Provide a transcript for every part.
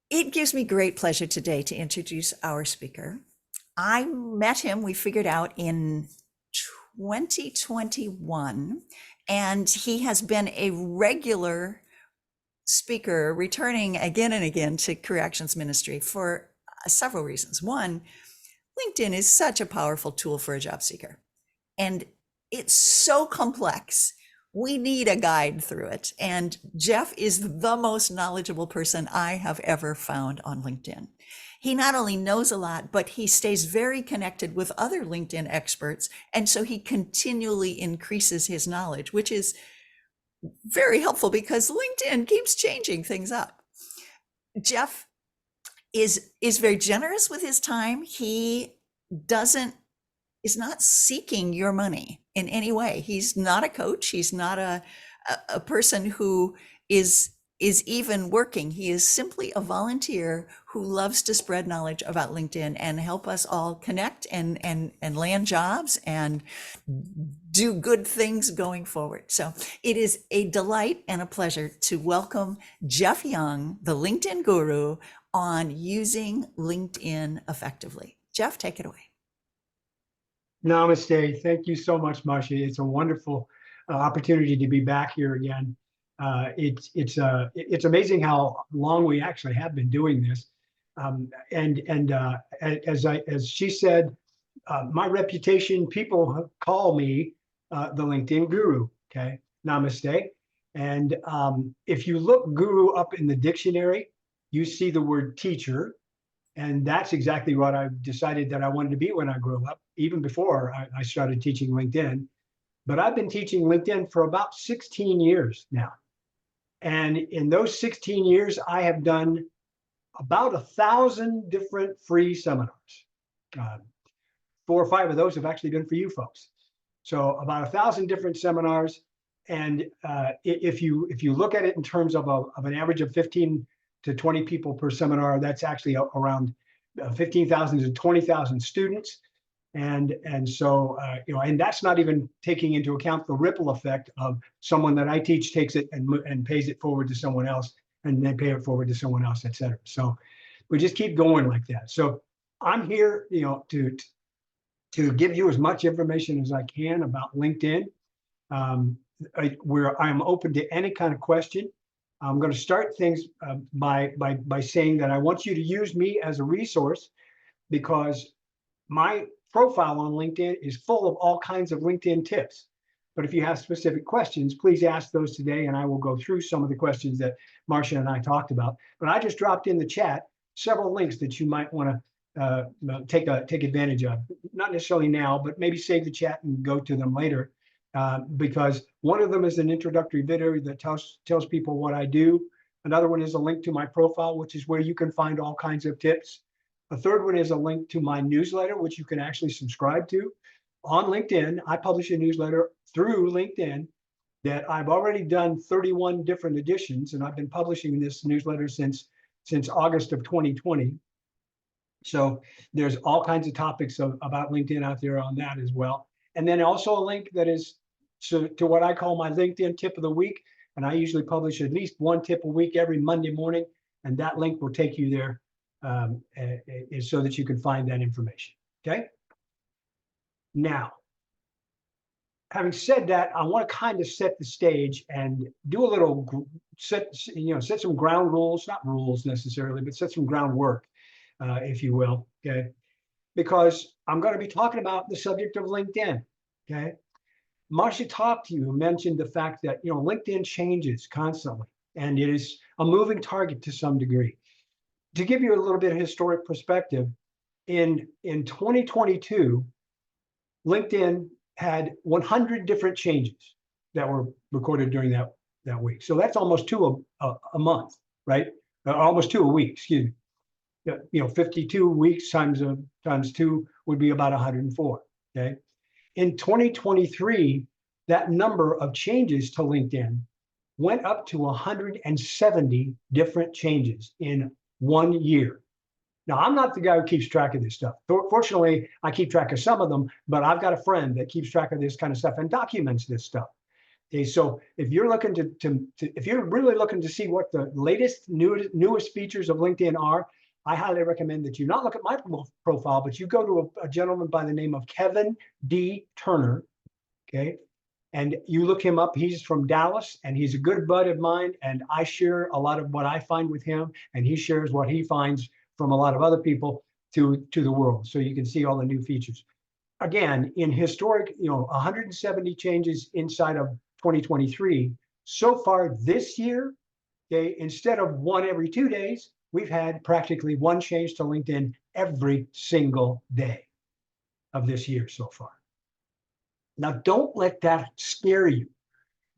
It gives me great pleasure today to introduce our speaker. I met him, we figured out in 2021, and he has been a regular speaker, returning again and again to Career Actions Ministry for several reasons. One, LinkedIn is such a powerful tool for a job seeker, and it's so complex. We need a guide through it. And Jeff is the most knowledgeable person I have ever found on LinkedIn. He not only knows a lot, but he stays very connected with other LinkedIn experts. And so he continually increases his knowledge, which is very helpful because LinkedIn keeps changing things up. Jeff is very generous with his time. He doesn't is not seeking your money in any way. He's not a coach. He's not a person who is even working. He is simply a volunteer who loves to spread knowledge about LinkedIn and help us all connect and land jobs and do good things going forward. So it is a delight and a pleasure to welcome Jeff Young, the LinkedIn guru, on using LinkedIn effectively. Jeff, take it away. Namaste. Thank you so much, Marcia. It's a wonderful opportunity to be back here again. It's amazing how long we actually have been doing this. As she said, my reputation, people call me the LinkedIn guru. Okay, namaste. And if you look guru up in the dictionary, you see the word teacher. And that's exactly what I decided that I wanted to be when I grew up, even before I started teaching LinkedIn. But I've been teaching LinkedIn for about 16 years now. And in those 16 years, I have done about 1,000 different free seminars. 4 or 5 of those have actually been for you folks. So about 1,000 different seminars. And if you look at it in terms of an average of 15 to 20 people per seminar, that's actually around 15,000 to 20,000 students. And so, and that's not even taking into account the ripple effect of someone that I teach takes it and pays it forward to someone else, and they pay it forward to someone else, et cetera. So we just keep going like that. So I'm here, to give you as much information as I can about LinkedIn, where I'm open to any kind of question. I'm going to start things by saying that I want you to use me as a resource, because my profile on LinkedIn is full of all kinds of LinkedIn tips. But if you have specific questions, please ask those today, and I will go through some of the questions that Marcia and I talked about. But I just dropped in the chat several links that you might want to take advantage of. Not necessarily now, but maybe save the chat and go to them later. Because one of them is an introductory video that tells people what I do. Another one is a link to my profile, which is where you can find all kinds of tips. A third one is a link to my newsletter, which you can actually subscribe to on LinkedIn. I publish a newsletter through LinkedIn that I've already done 31 different editions, and I've been publishing this newsletter since August of 2020. So there's all kinds of topics about LinkedIn out there on that as well. And then also a link that is to what I call my LinkedIn tip of the week. And I usually publish at least one tip a week every Monday morning. And that link will take you there so that you can find that information. Okay. Now, having said that, I want to kind of set the stage and do a little set some ground rules, not rules necessarily, but set some groundwork, if you will. Okay. Because I'm going to be talking about the subject of LinkedIn. Okay. Marcia mentioned the fact that, LinkedIn changes constantly, and it is a moving target to some degree. To give you a little bit of historic perspective, in 2022, LinkedIn had 100 different changes that were recorded during that week. So that's almost two a month, right? Almost two a week, excuse me. 52 weeks times 2 would be about 104. Okay. In 2023, that number of changes to LinkedIn went up to 170 different changes in 1 year. Now, I'm not the guy who keeps track of this stuff. Fortunately, I keep track of some of them, but I've got a friend that keeps track of this kind of stuff and documents this stuff. Okay, so if you're looking if you're really looking to see what the latest, newest features of LinkedIn are, I highly recommend that you not look at my profile, but you go to a gentleman by the name of Kevin D. Turner, okay? And you look him up. He's from Dallas, and he's a good bud of mine, and I share a lot of what I find with him, and he shares what he finds from a lot of other people to the world. So you can see all the new features. Again, in historic, 170 changes inside of 2023. So far this year, okay, instead of one every 2 days, we've had practically one change to LinkedIn every single day of this year so far. Now, don't let that scare you.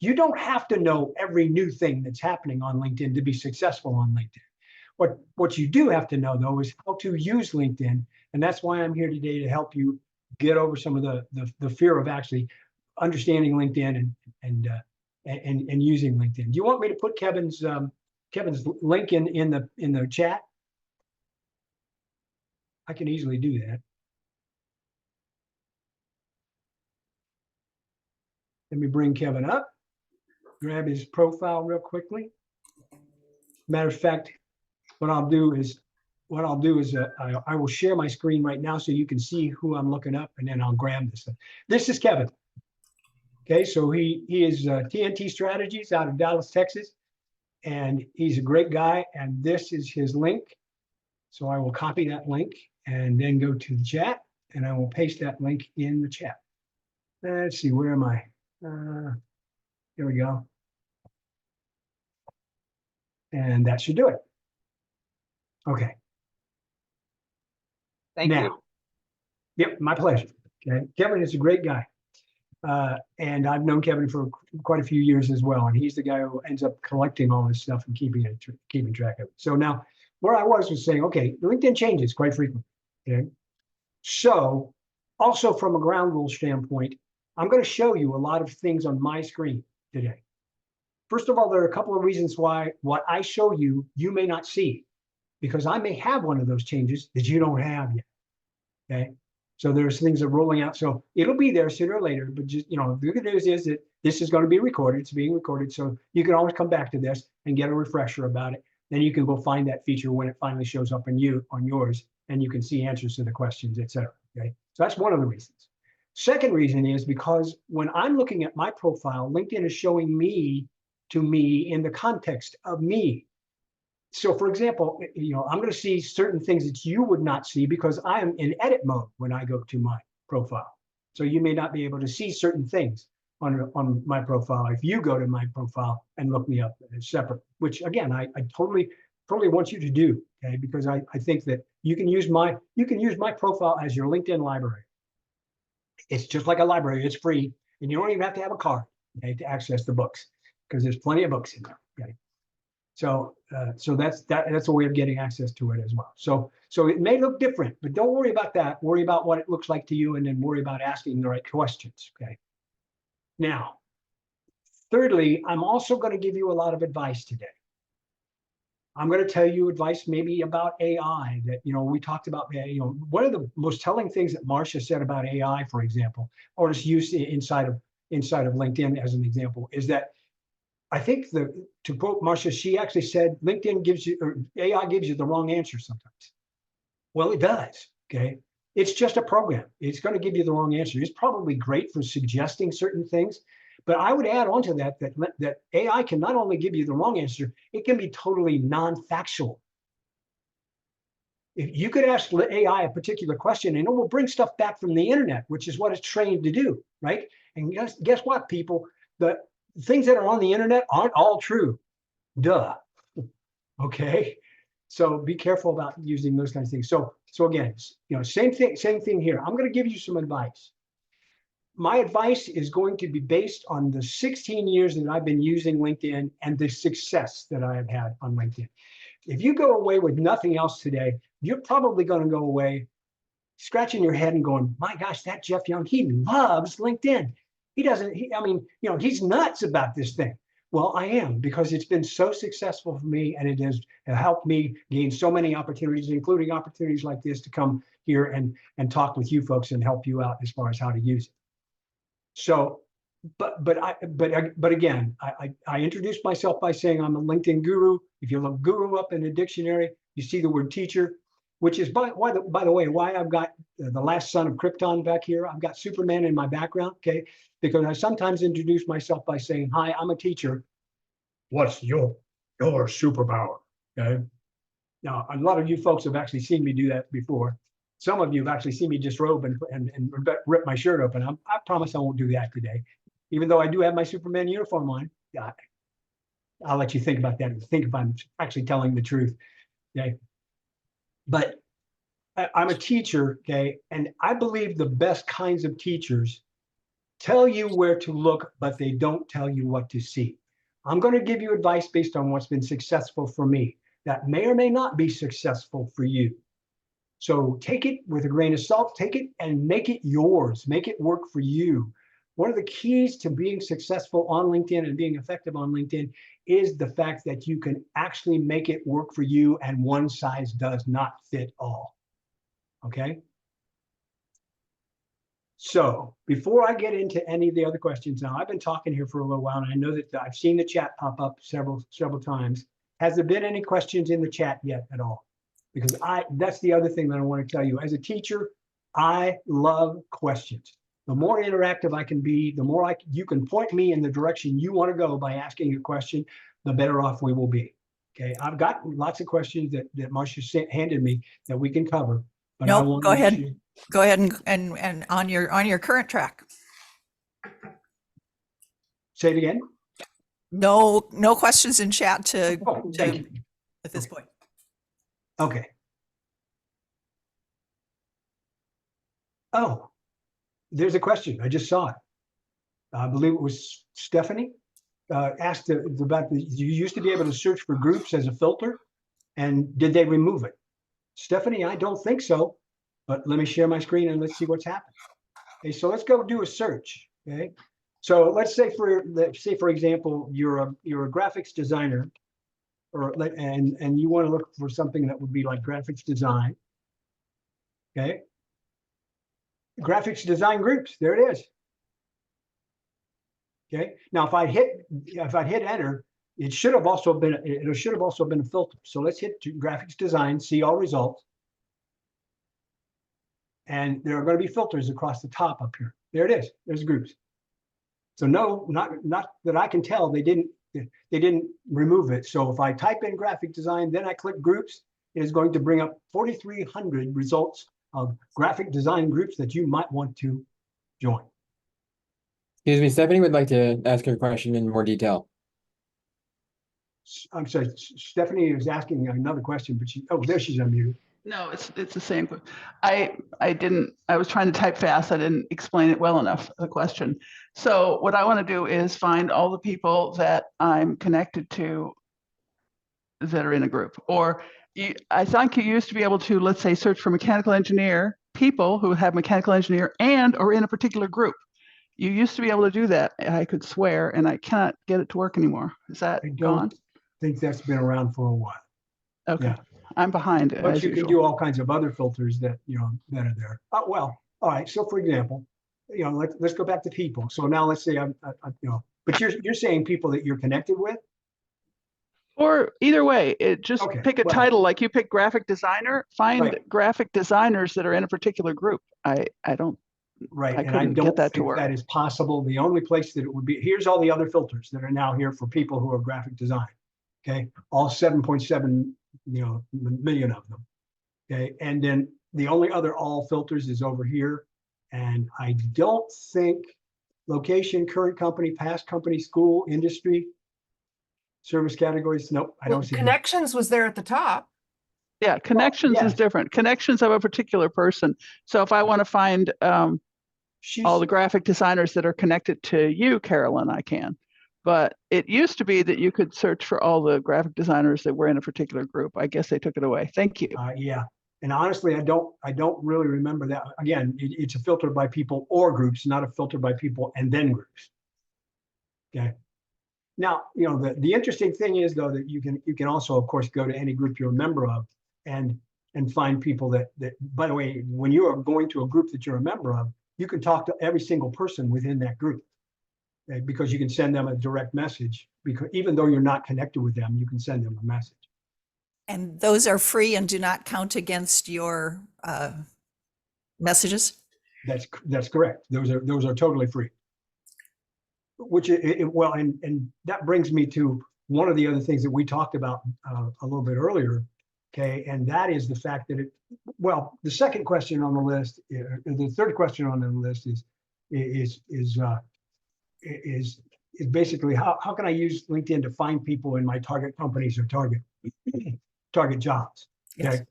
You don't have to know every new thing that's happening on LinkedIn to be successful on LinkedIn. What you do have to know, though, is how to use LinkedIn. And that's why I'm here today to help you get over some of the fear of actually understanding LinkedIn and using LinkedIn. Do you want me to put Kevin's link in the chat? I can easily do that. Let me bring Kevin up, grab his profile real quickly. Matter of fact, what I'll do is I will share my screen right now so you can see who I'm looking up, and then I'll grab this. This is Kevin. Okay, so he is TNT Strategies out of Dallas, Texas, and he's a great guy. And this is his link. So I will copy that link and then go to the chat, and I will paste that link in the chat. Let's see, where am I? Here we go. And that should do it. Okay. Thank you. Yep, my pleasure. Okay, Kevin is a great guy. And I've known Kevin for quite a few years as well. And he's the guy who ends up collecting all this stuff and keeping track of it. So now where I was saying, okay, LinkedIn changes quite frequently. Okay. So also from a ground rule standpoint, I'm going to show you a lot of things on my screen today. First of all, there are a couple of reasons why what I show you, you may not see, because I may have one of those changes that you don't have yet. Okay. So there's things that are rolling out. So it'll be there sooner or later, but just, the good news is that this is going to be recorded. It's being recorded. So you can always come back to this and get a refresher about it. Then you can go find that feature when it finally shows up on yours, and you can see answers to the questions, et cetera. Okay. So that's one of the reasons. Second reason is because when I'm looking at my profile, LinkedIn is showing me to me in the context of me. So for example, I'm going to see certain things that you would not see because I am in edit mode when I go to my profile. So you may not be able to see certain things on my profile if you go to my profile and look me up separate, which again, I totally want you to do, okay? Because I think that you can use my profile as your LinkedIn library. It's just like a library, it's free, and you don't even have to have a card, okay, to access the books, because there's plenty of books in there, okay? So that's a way of getting access to it as well. So it may look different, but don't worry about that. Worry about what it looks like to you, and then worry about asking the right questions. Okay. Now, thirdly, I'm also going to give you a lot of advice today. I'm going to tell you advice maybe about AI that, we talked about, one of the most telling things that Marcia said about AI, for example, or its use inside of LinkedIn as an example, is that I think to quote Marcia, she actually said, LinkedIn gives you, or AI gives you the wrong answer sometimes. Well, it does, okay? It's just a program. It's going to give you the wrong answer. It's probably great for suggesting certain things, but I would add on to that AI can not only give you the wrong answer, it can be totally non-factual. If you could ask AI a particular question, and it will bring stuff back from the internet, which is what it's trained to do, right? And guess what, people? The things that are on the internet aren't all true. Duh. Okay. So be careful about using those kinds of things. So again, same thing here. I'm going to give you some advice. My advice is going to be based on the 16 years that I've been using LinkedIn and the success that I have had on LinkedIn. If you go away with nothing else today, you're probably going to go away scratching your head and going, my gosh, that Jeff Young, he loves LinkedIn. He's nuts about this thing. Well, I am, because it's been so successful for me, and it has helped me gain so many opportunities, including opportunities like this to come here and talk with you folks and help you out as far as how to use it. So but again, I introduced myself by saying I'm a LinkedIn guru. If you look guru up in the dictionary, you see the word teacher, which is by the way, why I've got the last son of Krypton back here. I've got Superman in my background, okay? Because I sometimes introduce myself by saying, hi, I'm a teacher. What's your superpower? Okay. Now, a lot of you folks have actually seen me do that before. Some of you have actually seen me disrobe and rip my shirt open. I promise I won't do that today. Even though I do have my Superman uniform on, I'll let you think about that and think if I'm actually telling the truth. Okay. But I'm a teacher, okay, and I believe the best kinds of teachers tell you where to look, but they don't tell you what to see. I'm going to give you advice based on what's been successful for me. That may or may not be successful for you. So take it with a grain of salt, take it and make it yours, make it work for you. One of the keys to being successful on LinkedIn and being effective on LinkedIn is the fact that you can actually make it work for you, and one size does not fit all. Okay. So before I get into any of the other questions, now I've been talking here for a little while, and I know that I've seen the chat pop up several times. Has there been any questions in the chat yet at all? Because that's the other thing that I want to tell you. As a teacher, I love questions. The more interactive I can be, the more you can point me in the direction you want to go by asking a question, the better off we will be. Okay, I've got lots of questions that Marcia handed me that we can cover. But nope, go ahead. Go ahead and on your current track. Say it again. No questions in chat to thank you. At this point. Okay. Oh, there's a question. I just saw it. I believe it was Stephanie asked about you used to be able to search for groups as a filter, and did they remove it? Stephanie, I don't think so, but let me share my screen and let's see what's happened. Okay, so let's go do a search. Okay, so let's say for example, you're a graphics designer, and you want to look for something that would be like graphics design. Okay, graphics design groups. There it is. Okay. Now, if I hit enter, it should have also been a filter. So let's hit graphics design, see all results, and there are going to be filters across the top up here. There it is. There's groups. So no, not that I can tell. They didn't remove it. So if I type in graphic design, then I click groups, it is going to bring up 4,300 results of graphic design groups that you might want to join. Excuse me, Stephanie would like to ask her question in more detail. I'm sorry, Stephanie is asking another question, but there she's unmuted. No, it's the same. I was trying to type fast. I didn't explain it well enough, the question. So what I want to do is find all the people that I'm connected to that are in a group. Or I think you used to be able to, let's say, search for mechanical engineer, people who have mechanical engineer and or in a particular group. You used to be able to do that, I could swear, and I cannot get it to work anymore. Is that gone? I think that's been around for a while. Okay, yeah. I'm behind it. But you can do all kinds of other filters that that are there. Well, all right. So for example, let's go back to people. So now let's say but you're saying people that you're connected with. Or either way, pick a title, like you pick graphic designer. Find graphic designers that are in a particular group. I don't. Right, and I don't think that is possible. The only place that it would be, here's all the other filters that are now here for people who are graphic design. Okay, all 7.7 million of them. Okay, and then the only other all filters is over here, and I don't think location, current company, past company, school, industry, service categories. Nope, I don't see connections was there at the top. Yeah, connections is different. Connections of a particular person. So if I want to find all the graphic designers that are connected to you, Carolyn, I can. But it used to be that you could search for all the graphic designers that were in a particular group. I guess they took it away. Thank you. Yeah, and honestly, I don't really remember that. Again, it's a filter by people or groups, not a filter by people and then groups. Okay. Now, the interesting thing is though that you can also, of course, go to any group you're a member of and find people that by the way, when you are going to a group that you're a member of, you can talk to every single person within that group. because you can send them a direct message, because even though you're not connected with them, you can send them a message. And those are free and do not count against your messages? That's correct. Those are totally free. Which well, and that brings me to one of the other things that we talked about a little bit earlier. Okay, and that is the fact that well, the second question on the list, the third question on the list is basically how can I use LinkedIn to find people in my target companies or target jobs? Okay. Yes.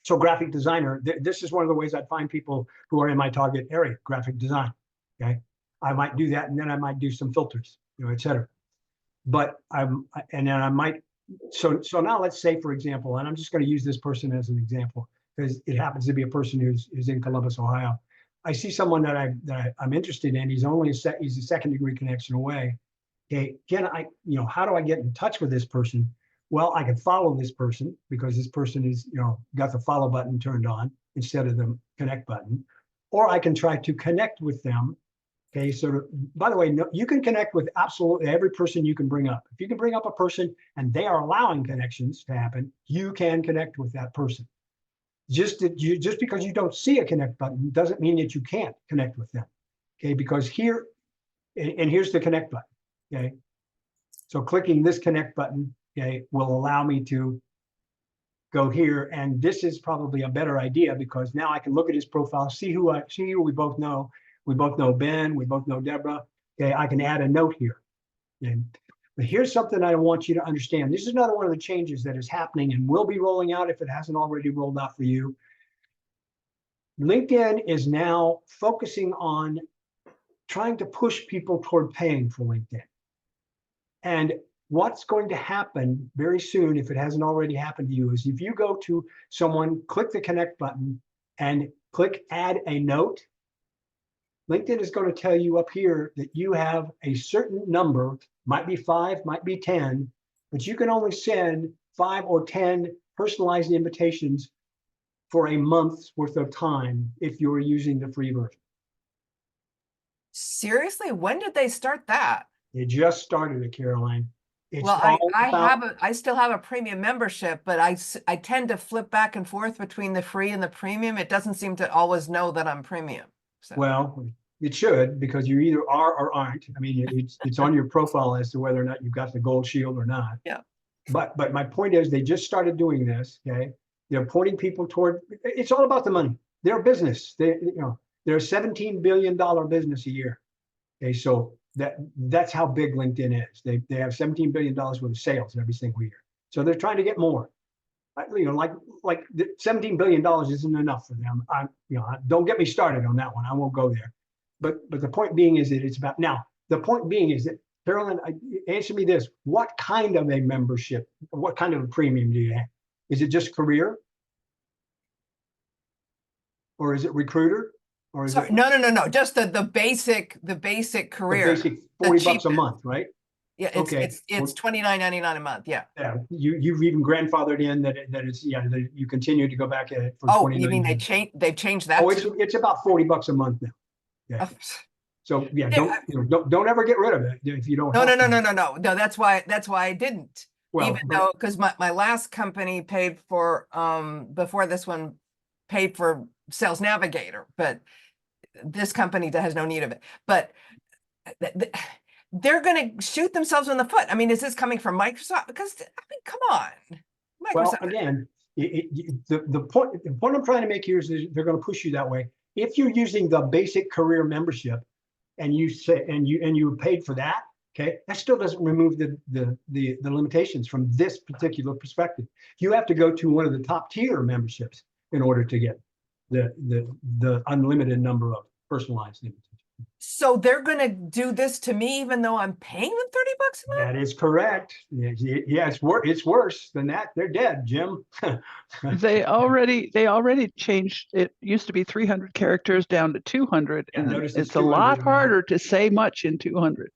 So graphic designer, this is one of the ways I'd find people who are in my target area, graphic design. Okay. I might do that, and then I might do some filters, et cetera. But and then I might, so now let's say, for example, and I'm just going to use this person as an example because it happens to be a person who's in Columbus, Ohio. I see someone that I'm interested in. He's only he's a second-degree connection away. Okay, how do I get in touch with this person? Well, I can follow this person because this person is, got the follow button turned on instead of the connect button, or I can try to connect with them. Okay, so by the way, no, you can connect with absolutely every person you can bring up. If you can bring up a person and they are allowing connections to happen, you can connect with that person. Just because you don't see a connect button doesn't mean that you can't connect with them. Okay, because here, and here's the connect button. Okay, so clicking this connect button, okay, will allow me to go here, and this is probably a better idea because now I can look at his profile, see who we both know. We both know Ben, we both know Deborah. Okay, I can add a note here. Okay. But here's something I want you to understand. This is another one of the changes that is happening and will be rolling out if it hasn't already rolled out for you. LinkedIn is now focusing on trying to push people toward paying for LinkedIn. And what's going to happen very soon, if it hasn't already happened to you, is if you go to someone, click the connect button and click add a note, LinkedIn is going to tell you up here that you have a certain number, might be 5, might be 10, but you can only send 5 or 10 personalized invitations for a month's worth of time if you're using the free version. Seriously, when did they start that? It just started it, Caroline. It's Well, all about- I still have a premium membership, but I tend to flip back and forth between the free and the premium. It doesn't seem to always know that I'm premium. So. Well, it should, because you either are or aren't. I mean, it's on your profile as to whether or not you've got the gold shield or not. Yeah. But my point is, they just started doing this. Okay, they're pointing people toward. It's all about the money. They're a business. They're a $17 billion business a year. Okay, so that's how big LinkedIn is. They have $17 billion worth of sales every single year. So they're trying to get more. Like the $17 billion isn't enough for them. Don't get me started on that one. I won't go there. But the point being is that it's about now. The point being is that, Carolyn, answer me this: what kind of a membership? What kind of a premium do you have? Is it just career, or is it recruiter, or is Sorry, it no. Just the basic career. the basic $40 a cheapest. month, right? Yeah, it's $29.99 a month. Yeah. Yeah, you've even grandfathered in that it's that you continue to go back at it for Oh, $29. you mean they've changed that? Oh, too? it's about $40 a month now. Yeah. Oh. So yeah, Yeah, don't ever get rid of it if you don't. No. have to. No. That's why I didn't. Well, Even though, because my last company paid for before this one paid for Sales Navigator, but this company has no need of it. But they're going to shoot themselves in the foot. I mean, is this coming from Microsoft? Because I mean, come on, Well, Microsoft. again, the point I'm trying to make here is they're going to push you that way. If you're using the basic career membership, and you say and you paid for that, okay, that still doesn't remove the limitations from this particular perspective. You have to go to one of the top tier memberships in order to get the unlimited number of personalized invitations. So they're going to do this to me, even though I'm paying them $30 a month. That is correct. Yeah, it's worse than that. They're dead, Jim. They already changed. It used to be 300 characters down to 200, Yeah, and notice it's it's a lot 200 now. harder to say much in 200.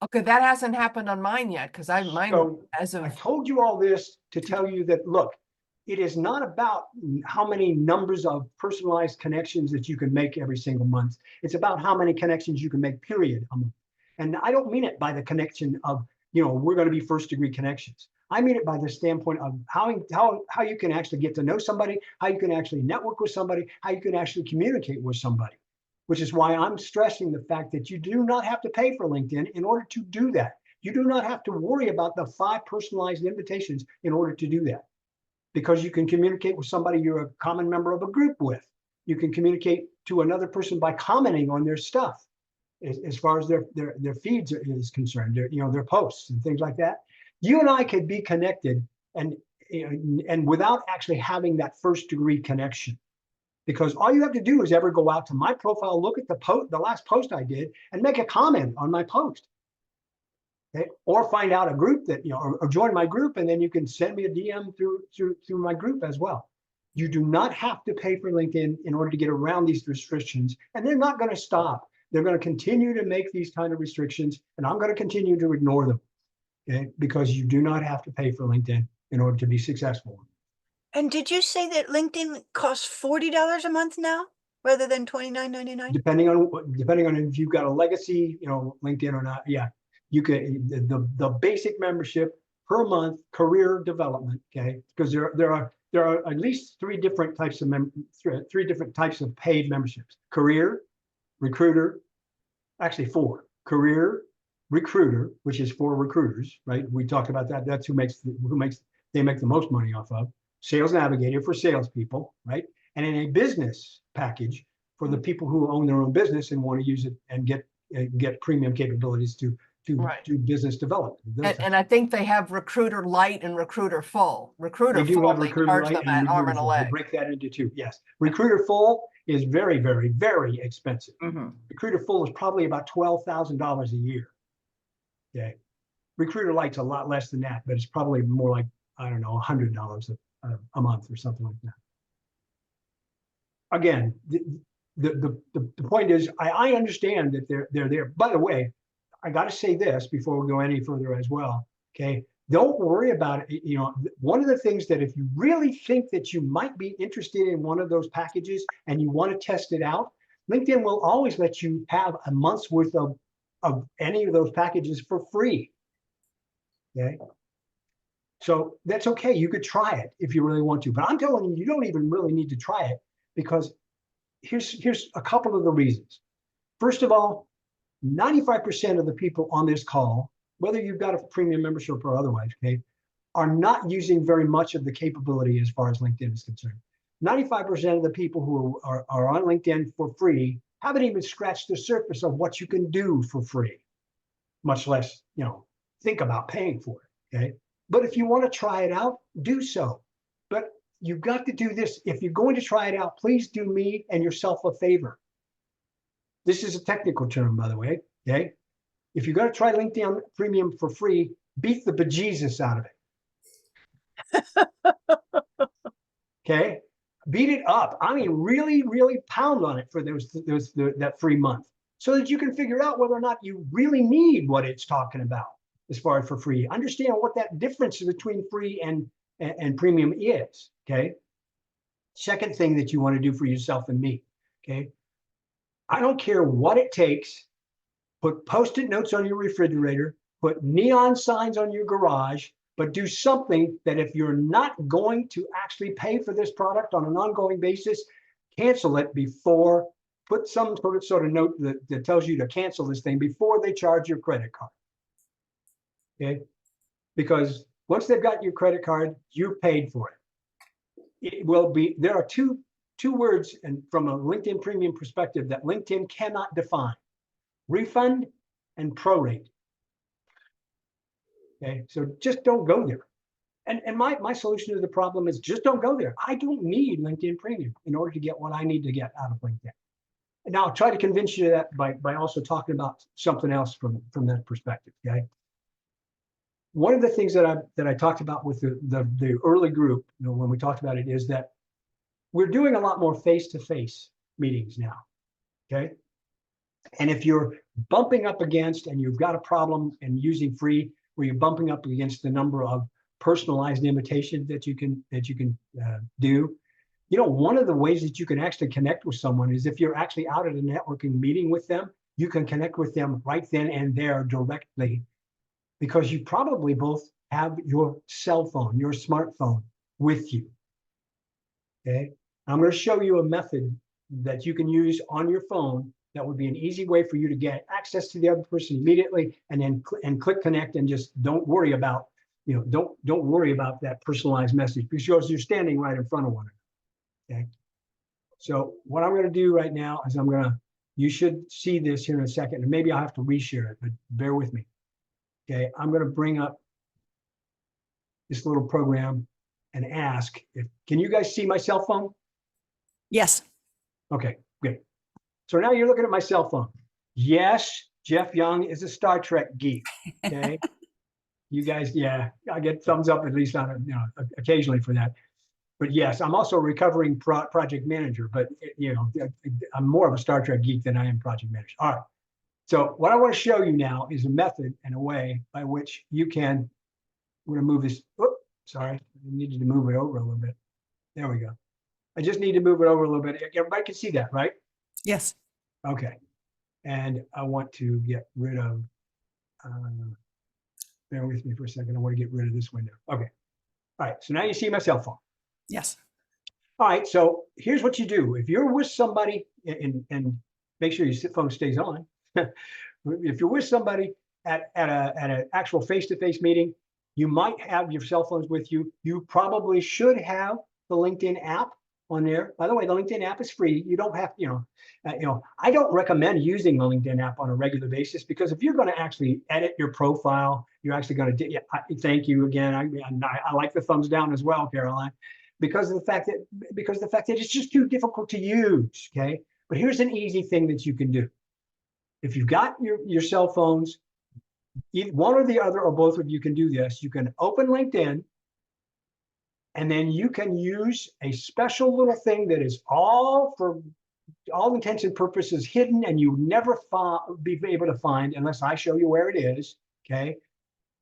Okay, that hasn't happened on mine yet, because mine So as I of told you all this to tell you that, look, it is not about how many numbers of personalized connections that you can make every single month. It's about how many connections you can make, period, a month. And I don't mean it by the connection of, we're going to be first degree connections. I mean it by the standpoint of how you can actually get to know somebody, how you can actually network with somebody, how you can actually communicate with somebody, which is why I'm stressing the fact that you do not have to pay for LinkedIn in order to do that. You do not have to worry about the 5 personalized invitations in order to do that, because you can communicate with somebody you're a common member of a group with. You can communicate to another person by commenting on their stuff, as far as their feeds is concerned, their posts and things like that. You and I could be connected and without actually having that first degree connection, because all you have to do is ever go out to my profile, look at the last post I did, and make a comment on my post. Okay? Or find out a group that, or join my group, and then you can send me a DM through my group as well. You do not have to pay for LinkedIn in order to get around these restrictions, and they're not going to stop. They're going to continue to make these kind of restrictions, and I'm going to continue to ignore them, okay? Because you do not have to pay for LinkedIn in order to be successful. And did you say that LinkedIn costs $40 a month now rather than $29.99? Depending on if you've got a legacy, LinkedIn or not. Yeah, you can the basic membership per month, career development. Okay, because there are at least 3 different types of three different types of paid memberships: career, recruiter, actually 4: career, recruiter, which is for recruiters, right? We talked about that. That's who they make the most money off of. Sales navigator for salespeople, right? And in a business package for the people who own their own business and want to use it and get premium capabilities to Right. do business development. And I think they have Recruiter Light and Recruiter Full. Recruiter They do Full, have they Recruiter charge Lite them and at arm Recruiter and a Full. They leg. break that into 2. Yes, Recruiter Full is very, very, very expensive. Mhm. Recruiter Full is probably about $12,000 a year. Okay, Recruiter Lite's a lot less than that, but it's probably more like, I don't know, $100 a month or something like that. Again, the point is, I understand that they're there. By the way, I got to say this before we go any further as well. Okay, don't worry about it. One of the things that if you really think that you might be interested in one of those packages and you want to test it out, LinkedIn will always let you have a month's worth of any of those packages for free. Okay. So that's okay. You could try it if you really want to, but I'm telling you, you don't even really need to try it, because here's a couple of the reasons. First of all, 95% of the people on this call, whether you've got a premium membership or otherwise, okay, are not using very much of the capability as far as LinkedIn is concerned. 95% of the people who are on LinkedIn for free haven't even scratched the surface of what you can do for free, much less, think about paying for it, okay? But if you want to try it out, do so. But you've got to do this. If you're going to try it out, please do me and yourself a favor. This is a technical term, by the way, okay? If you're going to try LinkedIn Premium for free, beat the bejesus out of it. Okay? Beat it up. I mean, really, really pound on it for that free month, so that you can figure out whether or not you really need what it's talking about as far as for free. Understand what that difference between free and premium is, okay? Second thing that you want to do for yourself and me, okay? I don't care what it takes. Put Post-it notes on your refrigerator, put neon signs on your garage, but do something that if you're not going to actually pay for this product on an ongoing basis, cancel it before, put some sort of note that tells you to cancel this thing before they charge your credit card. Okay, because once they've got your credit card, you're paid for it. It will be, there are two words, and from a LinkedIn Premium perspective, that LinkedIn cannot define: refund and prorate. Okay, so just don't go there. And my solution to the problem is just don't go there. I don't need LinkedIn Premium in order to get what I need to get out of LinkedIn. And now I'll try to convince you of that by also talking about something else from that perspective. Okay. One of the things that I talked about with the early group, when we talked about it, is that we're doing a lot more face-to-face meetings now. Okay. And if you're bumping up against, and you've got a problem and using free, where you're bumping up against the number of personalized invitation that you can do. You know, one of the ways that you can actually connect with someone is if you're actually out at a networking meeting with them, you can connect with them right then and there directly, because you probably both have your cell phone, your smartphone with you. Okay, I'm going to show you a method that you can use on your phone that would be an easy way for you to get access to the other person immediately, and then click connect, and just don't worry about, you know, don't worry about that personalized message, because you're standing right in front of one another. Okay, so what I'm going to do right now is you should see this here in a second, and maybe I'll have to reshare it, but bear with me. Okay, I'm going to bring up this little program and ask can you guys see my cell phone? Yes. Okay, good. So now you're looking at my cell phone. Yes, Jeff Young is a Star Trek geek. Okay. You guys, yeah, I get thumbs up at least on it, you know, occasionally for that. But yes, I'm also a recovering project manager, but you know, I'm more of a Star Trek geek than I am project manager. All right. So what I want to show you now is a method and a way by which you can, I'm going to move this. Oops, sorry, I needed to move it over a little bit. There we go. I just need to move it over a little bit. Everybody can see that, right? Yes. Okay. And I want to get rid of, bear with me for a second. I want to get rid of this window. Okay. All right. So now you see my cell phone. Yes. All right. So here's what you do. If you're with somebody, and make sure your phone stays on. If you're with somebody at an actual face-to-face meeting, you might have your cell phones with you. You probably should have the LinkedIn app on there. By the way, the LinkedIn app is free. You don't have, I don't recommend using the LinkedIn app on a regular basis, because if you're going to actually edit your profile, you're actually going to, thank you again. I like the thumbs down as well, Caroline, because of the fact that it's just too difficult to use. Okay. But here's an easy thing that you can do. If you've got your cell phones, one or the other or both of you can do this. You can open LinkedIn, and then you can use a special little thing that is for all intents and purposes hidden, and you never be able to find unless I show you where it is. Okay,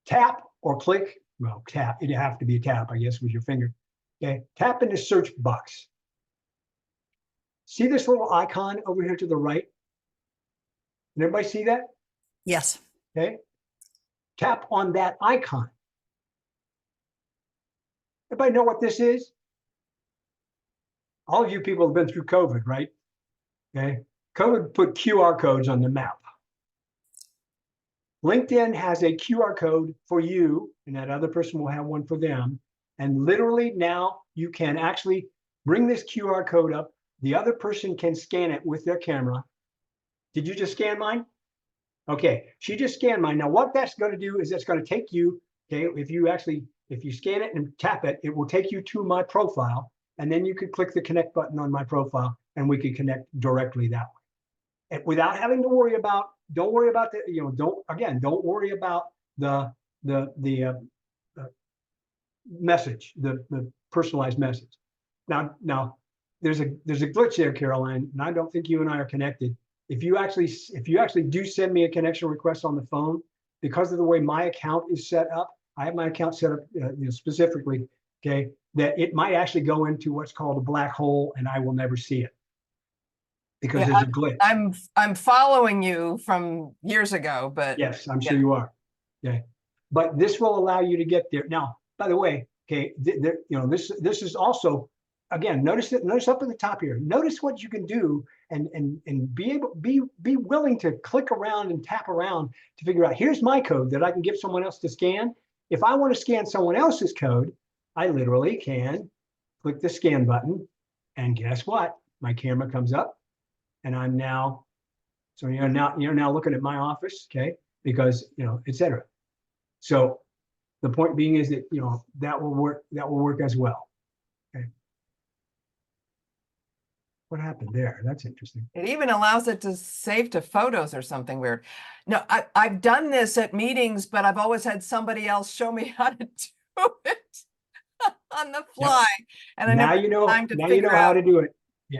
tap or click. Well, tap. It'd have to be a tap, I guess, with your finger. Okay, tap in the search box. See this little icon over here to the right? Can everybody see that? Yes. Okay. Tap on that icon. Everybody know what this is? All of you people have been through COVID, right? Okay. COVID put QR codes on the map. LinkedIn has a QR code for you, and that other person will have one for them. And literally now you can actually bring this QR code up. The other person can scan it with their camera. Did you just scan mine? Okay, she just scanned mine. Now what that's going to do is it's going to take you, okay, if you scan it and tap it, it will take you to my profile, and then you could click the connect button on my profile, and we could connect directly that way. And without having to worry about, don't worry about don't worry about the message, the personalized message. Now there's a glitch there, Caroline, and I don't think you and I are connected. If you actually do send me a connection request on the phone, because of the way my account is set up, I have my account set up specifically, okay, that it might actually go into what's called a black hole, and I will never see it because Yeah, there's a glitch. I'm following you from years ago, but Yes, I'm sure you are. Okay, but this will allow you to get there. Now, by the way, okay, this is also, again, notice up at the top here. Notice what you can do, and be willing to click around and tap around to figure out, here's my code that I can give someone else to scan. If I want to scan someone else's code, I literally can click the scan button, and guess what? My camera comes up, and I'm now, so you're now looking at my office, okay? Because etc. So the point being is that that will work as well. Okay. What happened there? That's interesting. it even allows it to save to photos or something weird. No, I've done this at meetings, but I've always had somebody else show me how to do it on the fly. And I Now never you know. had time to Now you know figure how out. to do it.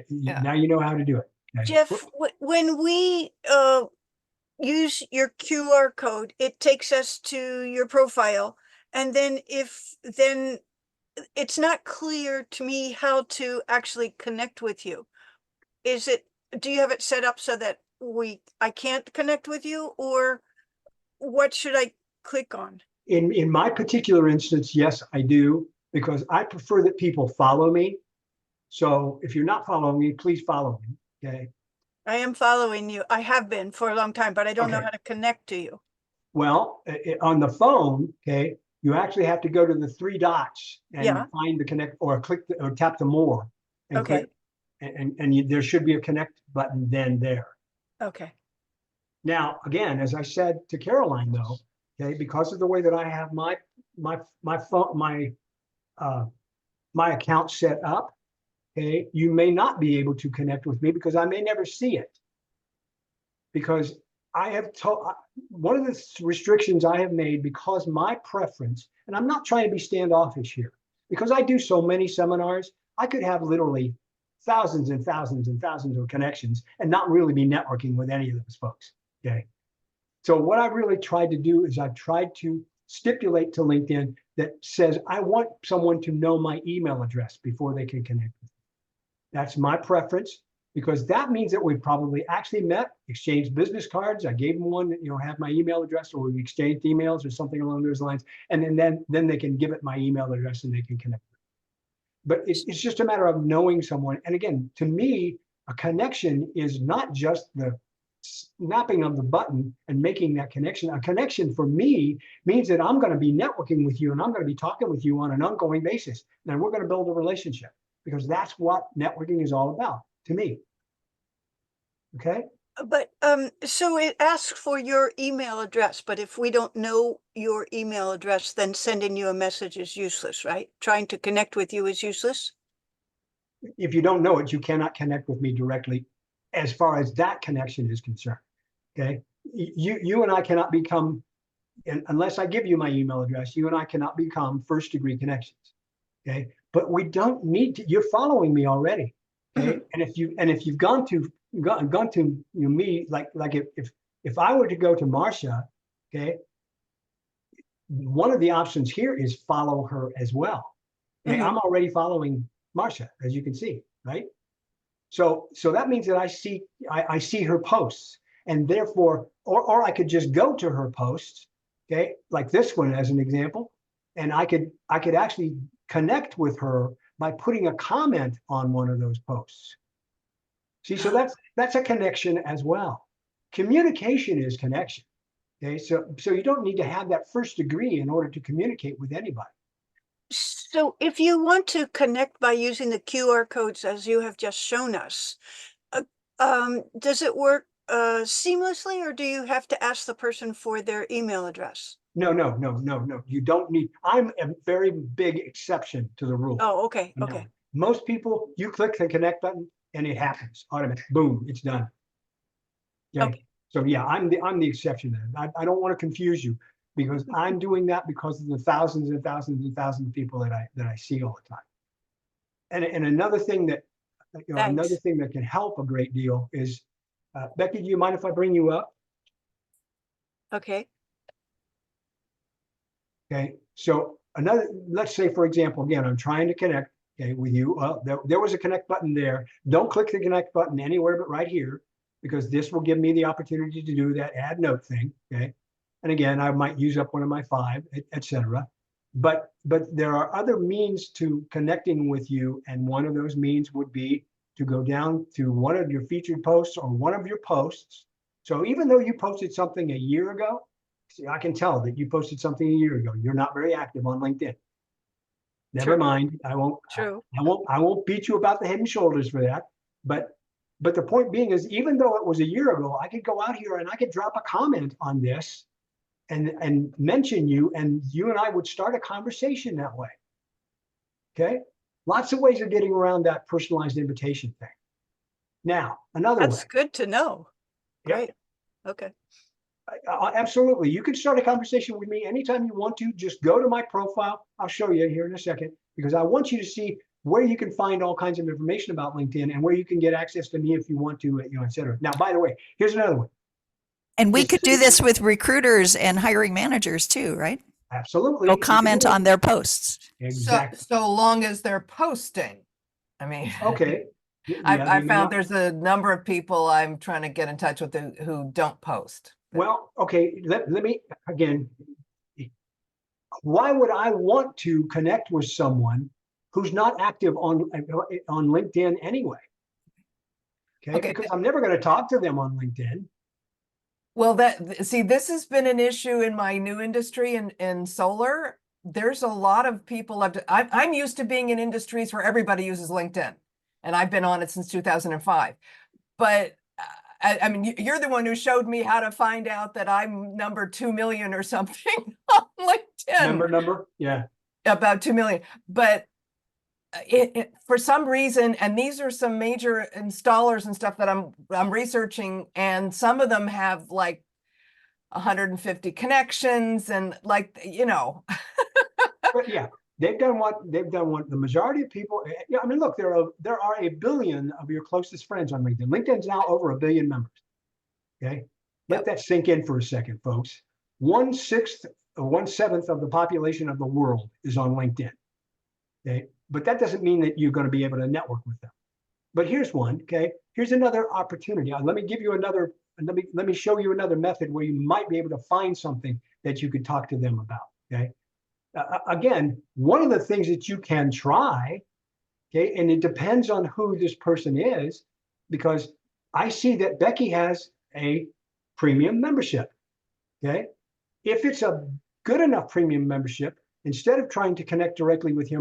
Yeah. Now you know how to do it. Okay. Jeff, when we use your QR code, it takes us to your profile. And then then it's not clear to me how to actually connect with you. Do you have it set up so that I can't connect with you, or what should I click on? In my particular instance, yes, I do, because I prefer that people follow me. So if you're not following me, please follow me, okay? I am following you. I have been for a long time, but I don't know Okay. how to connect to you. Well, on the phone, okay, you actually have to go to the three dots and Yeah. find the connect, or or tap the more. And Okay. click, and there should be a connect button then there. Okay. Now, again, as I said to Caroline, though, okay, because of the way that I have my phone, my account set up, okay, you may not be able to connect with me because I may never see it. Because I have told, one of the restrictions I have made, because my preference, and I'm not trying to be standoffish here, because I do so many seminars, I could have literally thousands and thousands and thousands of connections and not really be networking with any of those folks. Okay. So what I really tried to do is I've tried to stipulate to LinkedIn that says, I want someone to know my email address before they can connect with me. That's my preference, because that means that we've probably actually met, exchanged business cards. I gave them one that, have my email address, or we exchanged emails or something along those lines. And then they can give it my email address and they can connect. But it's just a matter of knowing someone. And again, to me, a connection is not just the snapping of the button and making that connection. A connection for me means that I'm going to be networking with you and I'm going to be talking with you on an ongoing basis. And we're going to build a relationship, because that's what networking is all about to me. Okay. But so it asks for your email address, but if we don't know your email address, then sending you a message is useless, right? Trying to connect with you is useless. If you don't know it, you cannot connect with me directly as far as that connection is concerned. Okay. You and I cannot become, unless I give you my email address, you and I cannot become first degree connections. Okay. But we don't need to, you're following me already. Okay. Mhm. And if you've gone to me, like if I were to go to Marcia, okay, one of the options here is follow her as well. Okay. Mhm. I'm already following Marcia, as you can see, right? So that means that I see her posts, and therefore, or I could just go to her posts, okay, like this one as an example, and I could actually connect with her by putting a comment on one of those posts. See, so that's a connection as well. Communication is connection. Okay, so you don't need to have that first degree in order to communicate with anybody. So if you want to connect by using the QR codes as you have just shown us, does it work seamlessly, or do you have to ask the person for their email address? No. You don't need. I'm a very big exception to the rule. Oh, okay, No. okay. Most people, you click the connect button and it happens automatically. Boom, it's done. Okay. So yeah, I'm the exception. I don't want to confuse you, because I'm doing that because of the thousands and thousands and thousands of people that I see all the time. And another thing that Thanks. can help a great deal is, Becky, do you mind if I bring you up? Okay. Okay, so let's say, for example, again, I'm trying to connect, okay, with you. There was a connect button there. Don't click the connect button anywhere but right here, because this will give me the opportunity to do that add note thing. Okay, and again, I might use up one of my 5, etc. But there are other means to connecting with you, and one of those means would be to go down to one of your featured posts or one of your posts. So even though you posted something a year ago, see, I can tell that you posted something a year ago. You're not very active on LinkedIn. Never True. mind. I won't. True. I won't beat you about the head and shoulders for that. But the point being is, even though it was a year ago, I could go out here and I could drop a comment on this, and mention you, and you and I would start a conversation that way. Okay. Lots of ways of getting around that personalized invitation thing. Now, another That's way. good to know. Yep. Great. Okay. Absolutely. You can start a conversation with me anytime you want to. Just go to my profile. I'll show you here in a second, because I want you to see where you can find all kinds of information about LinkedIn and where you can get access to me if you want to, et cetera. Now, by the way, here's another one. And we could do this with recruiters and hiring managers too, right? Absolutely. Go If you comment do- on their posts. Exactly. So long as they're posting. I mean. Okay. I they may found not- there's a number of people I'm trying to get in touch with who don't post. Well, okay, let me, again, why would I want to connect with someone who's not active on LinkedIn anyway? Okay, Okay. because I'm never going to talk to them on LinkedIn. Well, see, this has been an issue in my new industry in solar. There's a lot of people. I'm used to being in industries where everybody uses LinkedIn, and I've been on it since 2005. But I mean, you're the one who showed me how to find out that I'm number 2 million or something on LinkedIn. Number, yeah. About 2 million. But for some reason, and these are some major installers and stuff that I'm researching, and some of them have like 150 connections and like, you know. But yeah, they've done what the majority of people. Yeah, I mean, look, there are a billion of your closest friends on LinkedIn. LinkedIn's now over 1 billion members. Okay, let that sink in for a second, folks. 1/6 or 1/7 of the population of the world is on LinkedIn. Okay, but that doesn't mean that you're going to be able to network with them. But here's one. Okay, here's another opportunity. Let me give you another. Let me show you another method where you might be able to find something that you could talk to them about. Okay. Again, one of the things that you can try, okay, and it depends on who this person is, because I see that Becky has a premium membership. Okay, if it's a good enough premium membership, instead of trying to connect directly with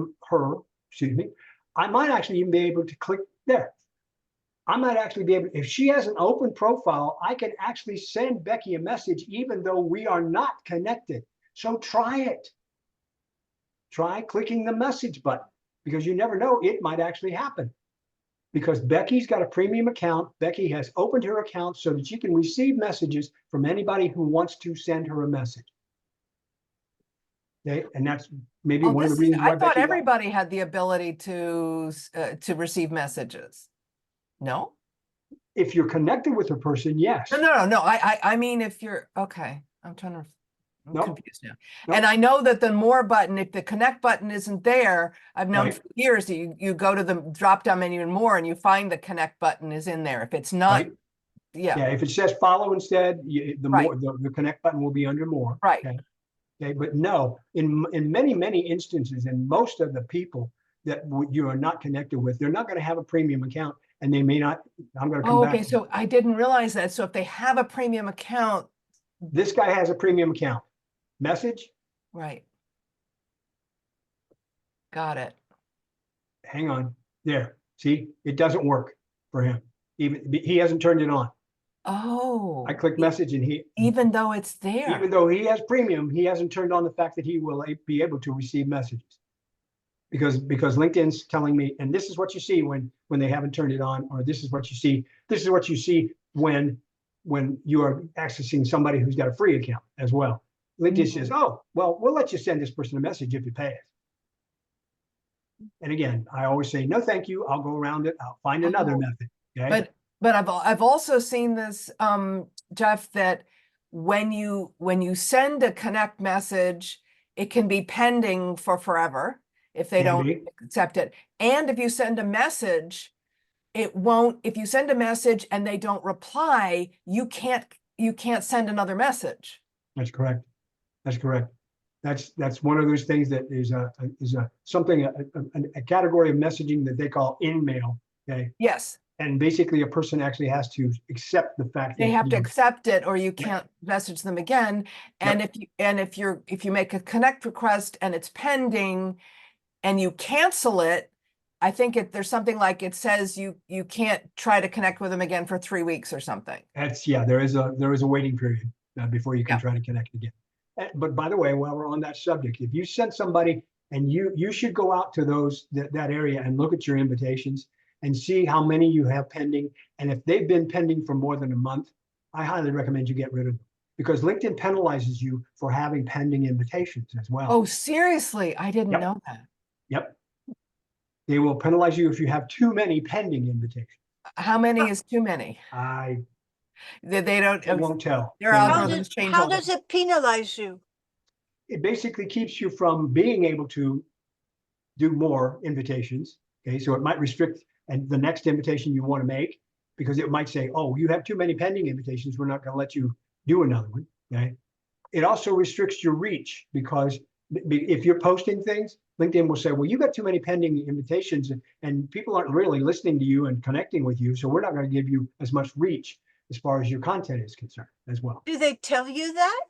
I might actually even be able to click there. I might actually be able, if she has an open profile, I can actually send Becky a message even though we are not connected. So try it. Try clicking the message button, because you never know, it might actually happen. Because Becky's got a premium account. Becky has opened her account so that she can receive messages from anybody who wants to send her a message. Okay, and that's maybe one of the reasons why I thought Becky everybody had the ability to receive messages. No? if you're connected with a person, yes. No. I mean, if you're okay, I'm Nope. confused now. Nope. And I know that the more button, if the connect button isn't there, I've known Right. for years that you go to the drop down menu and more, and you find the connect button is in there. If it's not, Right. Yeah, if it says follow instead, the connect button will be under more. Right. Okay, but no, in many instances, and most of the people that you are not connected with, they're not going to have a premium account, and they may not. I'm going to come Oh, back. okay. So I didn't realize that. So if they have a premium account, This guy has a premium account. Message. right. Got it. Hang on. There. See, it doesn't work for him. Even he hasn't turned it on. Oh. I click message, and Even though it's there. even though he has premium, he hasn't turned on the fact that he will be able to receive messages. Because LinkedIn's telling me, and this is what you see when they haven't turned it on, or this is what you see. This is what you see when you are accessing somebody who's got a free account as well. LinkedIn says, oh, well, we'll let you send this person a message if you pay us. And again, I always say, no, thank you. I'll go around it. I'll find another method. Okay. But I've also seen this, Jeff, that when you send a connect message, it can be pending for forever if they Can don't be. accept it. And if you send a message, it won't. If you send a message and they don't reply, you can't send another message. That's correct. That's correct. That's one of those things that is a category of messaging that they call in-mail. Okay. Yes, And basically a person actually has to accept the fact that they have to you know, accept it, or you can't message them again. And if you make a connect request and it's pending, and you cancel it, I think there's something like it says you can't try to connect with them again for 3 weeks or something. there is a waiting period before you can Yeah. try to connect again. But by the way, while we're on that subject, if you send somebody, and you should go out to that area and look at your invitations and see how many you have pending. And if they've been pending for more than a month, I highly recommend you get rid of them, because LinkedIn penalizes you for having pending invitations as well. Oh, seriously? I didn't Yep. know that. Yep. They will penalize you if you have too many pending invitations. How many is too many? They They don't. won't tell. Their They won't How tell. algorithms does, change how all the does it penalize you? it basically keeps you from being able to do more invitations. Okay, so it might restrict and the next invitation you want to make, because it might say, oh, you have too many pending invitations. We're not going to let you do another one. Okay. It also restricts your reach, because if you're posting things, LinkedIn will say, well, you got too many pending invitations and people aren't really listening to you and connecting with you. So we're not going to give you as much reach as far as your content is concerned as well. Do they tell you that?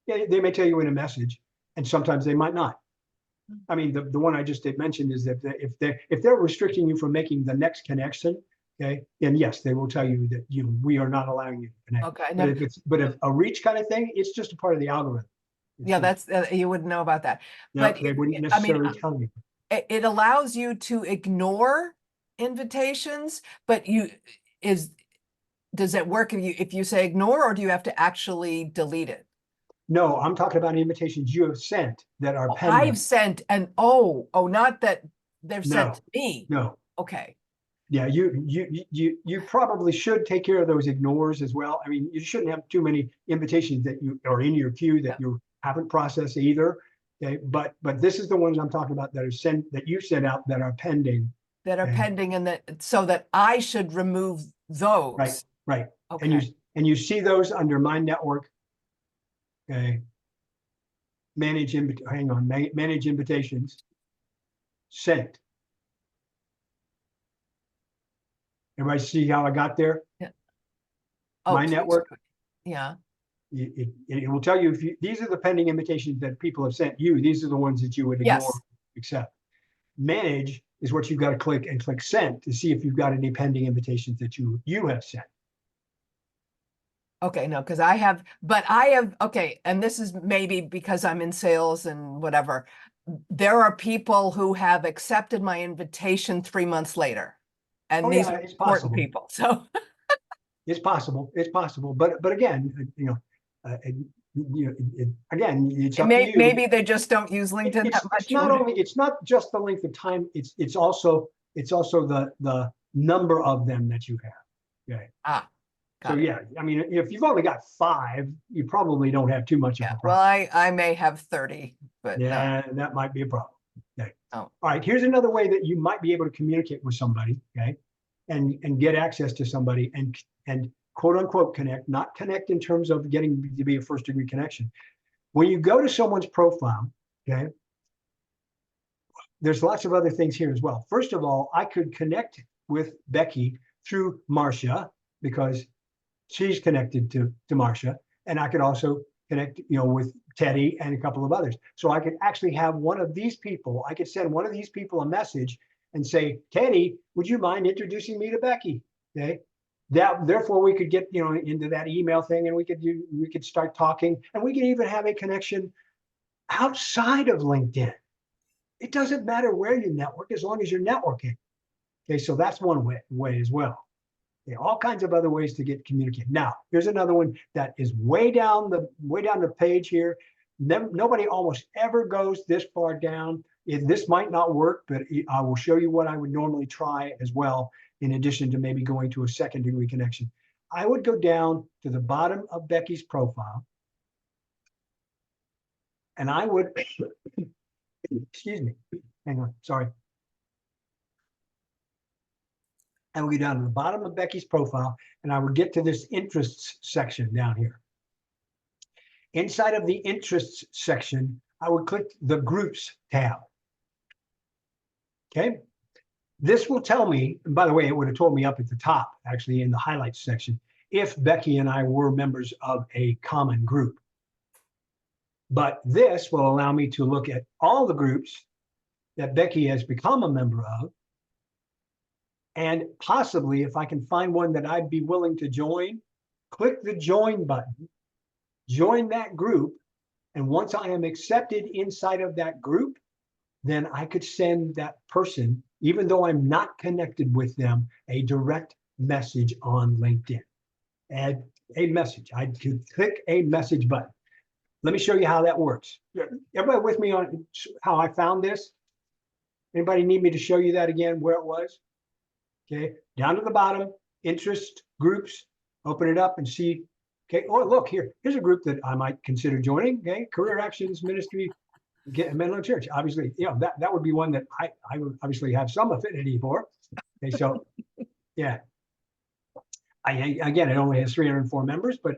Yeah, they may tell you in a message, and sometimes they might not. I mean, the one I just did mention is that if they're restricting you from making the next connection, okay, then yes, they will tell you that we are not allowing you to connect. Okay, But if a reach kind of thing, it's just a part of the algorithm. yeah, that's, you wouldn't know about that. No, but they wouldn't I mean, necessarily tell you. It allows you to ignore invitations, but does it work if you say ignore, or do you have to actually delete it? No, I'm talking about invitations you have sent that are pending. I've sent not that they've sent No, to me. No, Okay. yeah, you probably should take care of those ignores as well. I mean, you shouldn't have too many invitations that you are in your queue that you haven't processed either. Okay, but this is the ones I'm talking about that are that you sent out that are pending. That are Okay. pending, and so that I should remove those. Right, right. Okay. And you see those under My Network. Okay. Manage invitations. Sent. Everybody see how I got there? My please. Network. Yeah. It will tell you these are the pending invitations that people have sent you. These are the ones that you would ignore, Yes. accept. Manage is what you've got to click send to see if you've got any pending invitations that you have sent. Okay, no, because okay, and this is maybe because I'm in sales and whatever. There are people who have accepted my invitation 3 months later. And Oh, these yeah, are it's important possible. people, so. It's possible. But again, again, it's up to you. Maybe they just don't use LinkedIn that much. It's not just the length of time. It's also the number of them that you have. Okay. So Got it. yeah, I mean, if you've only got 5, you probably don't have too much of a Well, problem. I may have 30, but Yeah, that might be a problem. Okay. Oh. All right. Here's another way that you might be able to communicate with somebody, okay, and get access to somebody and quote unquote connect, not connect in terms of getting to be a first degree connection. When you go to someone's profile, okay, there's lots of other things here as well. First of all, I could connect with Becky through Marcia because she's connected to Marcia, and I could also connect, with Teddy and a couple of others. So I could actually have one of these people. I could send one of these people a message and say, Teddy, would you mind introducing me to Becky? Okay. Therefore we could get, into that email thing, and we could start talking, and we could even have a connection outside of LinkedIn. It doesn't matter where you network as long as you're networking. Okay. So that's one way as well. All kinds of other ways to get communicated. Now, here's another one that is way down the page here. Nobody almost ever goes this far down. This might not work, but I will show you what I would normally try as well, in addition to maybe going to a second degree connection. I would go down to the bottom of Becky's profile, and I would, excuse me, hang on, sorry. I would go down to the bottom of Becky's profile, and I would get to this interests section down here. Inside of the interests section, I would click the groups tab. Okay. This will tell me, and by the way, it would have told me up at the top, actually in the highlights section, if Becky and I were members of a common group. But this will allow me to look at all the groups that Becky has become a member of. And possibly, if I can find one that I'd be willing to join, click the join button, join that group. And once I am accepted inside of that group, then I could send that person, even though I'm not connected with them, a direct message on LinkedIn. Add a message. I could click a message button. Let me show you how that works. Everybody with me on how I found this? Anybody need me to show you that again, where it was? Okay, down to the bottom, interest groups, open it up and see Okay, oh, look, here's a group that I might consider joining, okay, Career Actions Ministry, Menlo Church, obviously, that would be one that I would obviously have some affinity for. Okay, so, yeah. Again, it only has 304 members, but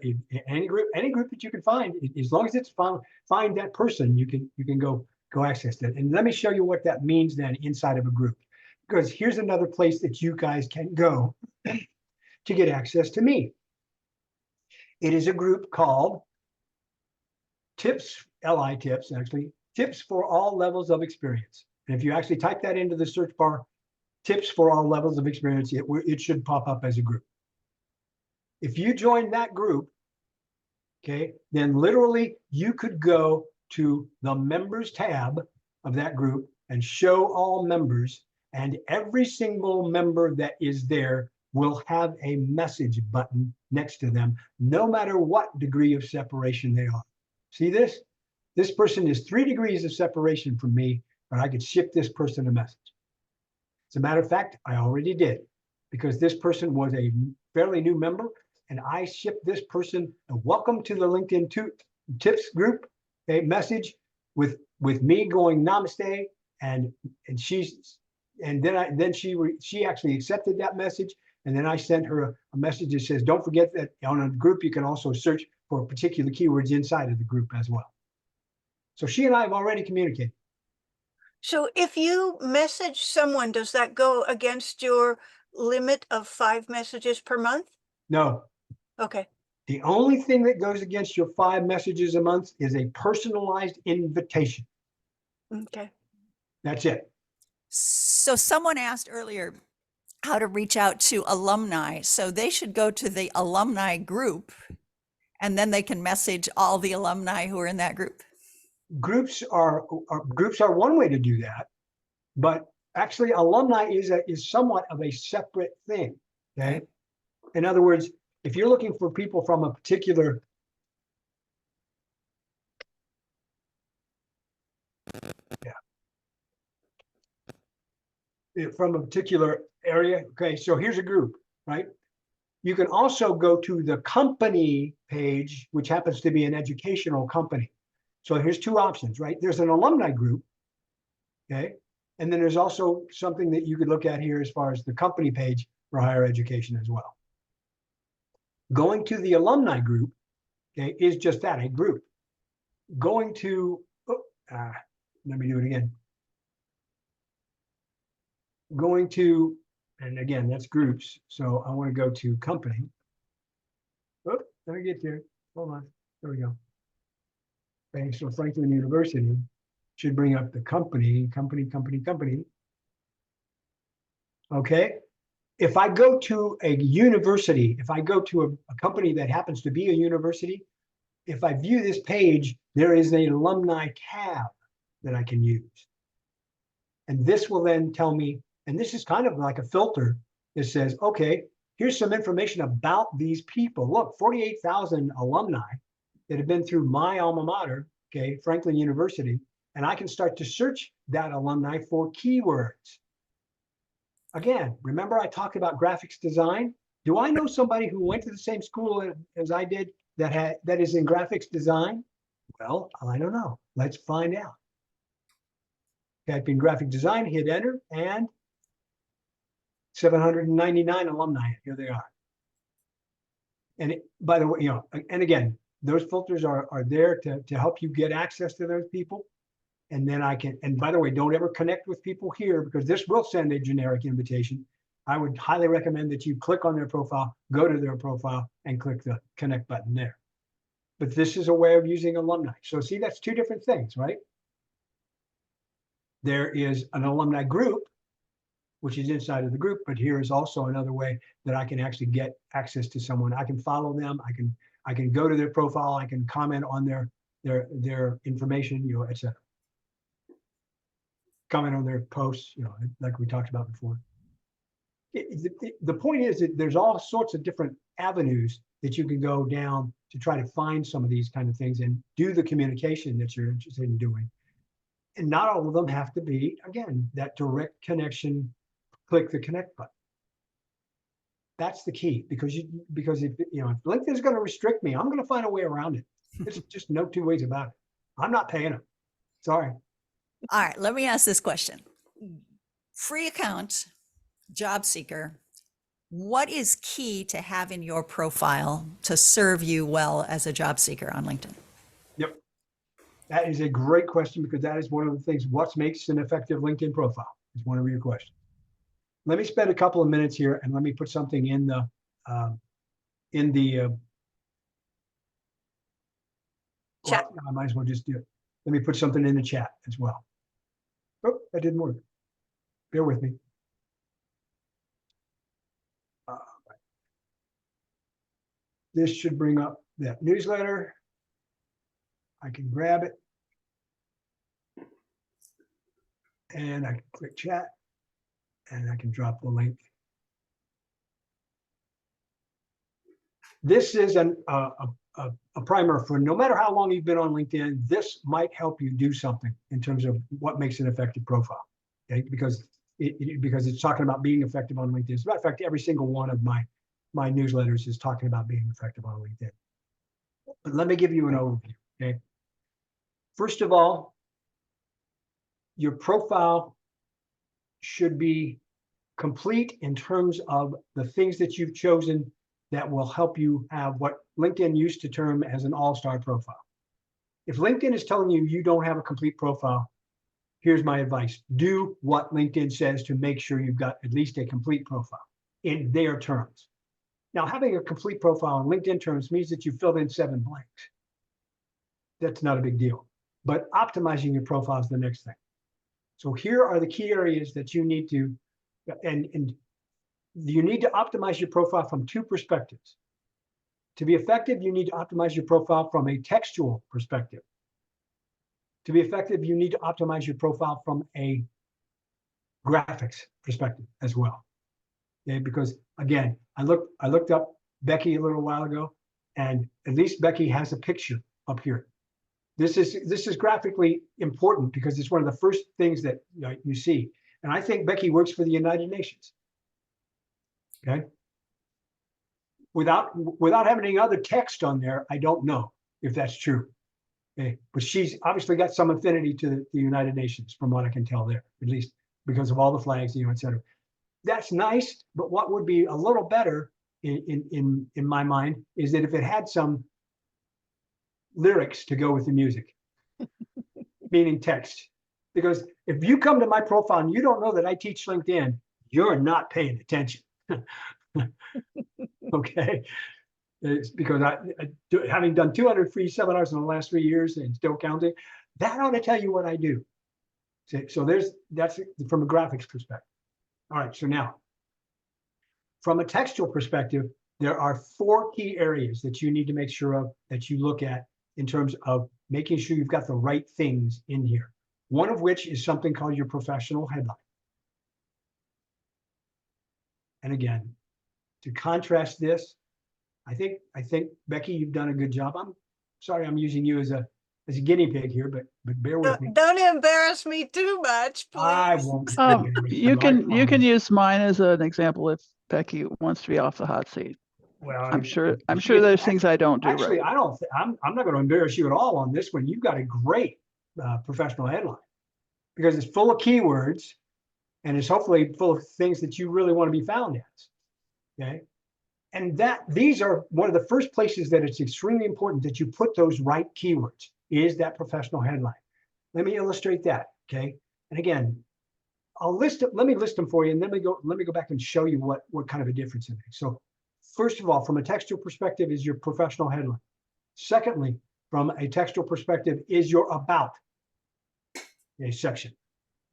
any group that you can find, as long as it's find that person, you can go access that. And let me show you what that means then inside of a group, because here's another place that you guys can go to get access to me. It is a group called Tips, LI Tips, actually, Tips for All Levels of Experience. And if you actually type that into the search bar, Tips for All Levels of Experience, it should pop up as a group. If you join that group, okay, then literally you could go to the members tab of that group and show all members, and every single member that is there will have a message button next to them, no matter what degree of separation they are. See this? This person is 3 degrees of separation from me, but I could ship this person a message. As a matter of fact, I already did, because this person was a fairly new member, and I shipped this person a welcome to the LinkedIn Tips group, a message with me going namaste, and then she actually accepted that message, and then I sent her a message that says, don't forget that on a group you can also search for particular keywords inside of the group as well. So she and I have already communicated. So if you message someone, does that go against your limit of 5 messages per month? No, Okay. the only thing that goes against your 5 messages a month is a personalized invitation. Okay. That's it. So someone asked earlier how to reach out to alumni. So they should go to the alumni group, and then they can message all the alumni who are in that group. Groups are one way to do that, but actually alumni is somewhat of a separate thing. Okay. In other words, if you're looking for people from a particular from a particular area, okay, so here's a group, right? You can also go to the company page, which happens to be an educational company. So here's 2 options, right? There's an alumni group, okay? And then there's also something that you could look at here as far as the company page for higher education as well. Going to the alumni group, okay, is just that, a group. Going to, let me do it again. Going to, and again, that's groups. So I want to go to company. Oh, let me get there. Hold on. There we go. Okay, so Franklin University should bring up the company. Okay. If I go to a university, if I go to a company that happens to be a university, if I view this page, there is an alumni tab that I can use. And this will then tell me, and this is kind of like a filter that says, okay, here's some information about these people. Look, 48,000 alumni that have been through my alma mater, okay, Franklin University, and I can start to search that alumni for keywords. Again, remember I talked about graphics design? Do I know somebody who went to the same school as I did that is in graphics design? Well, I don't know. Let's find out. Type in graphic design, hit enter, and 799 alumni. Here they are. And by the way, and again, those filters are there to help you get access to those people. And then I can, and by the way, don't ever connect with people here, because this will send a generic invitation. I would highly recommend that you click on their profile, go to their profile, and click the connect button there. But this is a way of using alumni. So see, that's 2 different things, right? There is an alumni group, which is inside of the group, but here is also another way that I can actually get access to someone. I can follow them. I can go to their profile. I can comment on their information, et cetera. Comment on their posts, like we talked about before. The point is that there's all sorts of different avenues that you can go down to try to find some of these kind of things and do the communication that you're interested in doing. And not all of them have to be, again, that direct connection, click the connect button. That's the key, because if LinkedIn is going to restrict me, I'm going to find a way around it. It's just no two ways about it. I'm not paying them. Sorry. All right, let me ask this question. Free account, job seeker, what is key to have in your profile to serve you well as a job seeker on LinkedIn? Yep. That is a great question, because that is one of the things, what makes an effective LinkedIn profile is one of your questions. Let me spend a couple of minutes here and let me put something in the, Chat. well, I might as well just do it. Let me put something in the chat as well. Oh, that didn't work. Bear with me. This should bring up that newsletter. I can grab it. And I can click chat. And I can drop the link. This is a primer for no matter how long you've been on LinkedIn, this might help you do something in terms of what makes an effective profile. Okay, because it's talking about being effective on LinkedIn. As a matter of fact, every single one of my newsletters is talking about being effective on LinkedIn. But let me give you an overview. Okay. First of all, your profile should be complete in terms of the things that you've chosen that will help you have what LinkedIn used to term as an all-star profile. If LinkedIn is telling you you don't have a complete profile, here's my advice. Do what LinkedIn says to make sure you've got at least a complete profile in their terms. Now, having a complete profile in LinkedIn terms means that you filled in 7 blanks. That's not a big deal. But optimizing your profile is the next thing. So here are the key areas that you need to, and you need to optimize your profile from 2 perspectives. To be effective, you need to optimize your profile from a textual perspective. To be effective, you need to optimize your profile from a graphics perspective as well. Okay, because again, I looked up Becky a little while ago, and at least Becky has a picture up here. This is graphically important because it's one of the first things that you see. And I think Becky works for the United Nations. Okay. Without having any other text on there, I don't know if that's true. Okay. But she's obviously got some affinity to the United Nations, from what I can tell there, at least because of all the flags, et cetera. That's nice, but what would be a little better in my mind is that if it had some lyrics to go with the music, meaning text. Because if you come to my profile and you don't know that I teach LinkedIn, you're not paying attention. Okay. It's because having done 200 free seminars in the last 3 years and still counting, that ought to tell you what I do. So that's from a graphics perspective. All right, so now, from a textual perspective, there are 4 key areas that you need to make sure of, that you look at in terms of making sure you've got the right things in here. One of which is something called your professional headline. And again, to contrast this, I think Becky, you've done a good job. I'm sorry I'm using you as a guinea pig here, but bear with me. Don't embarrass me too much, I please. won't. You can use mine as an example if Becky wants to be off the hot seat. Well, I'm sure there's things I don't do Actually, right. I'm not going to embarrass you at all on this one. You've got a great professional headline because it's full of keywords and it's hopefully full of things that you really want to be found as. Okay. And these are one of the first places that it's extremely important that you put those right keywords, is that professional headline. Let me illustrate that. Okay. And again, let me list them for you, and then let me go back and show you what kind of a difference it makes. So first of all, from a textual perspective is your professional headline. Secondly, from a textual perspective is your about section.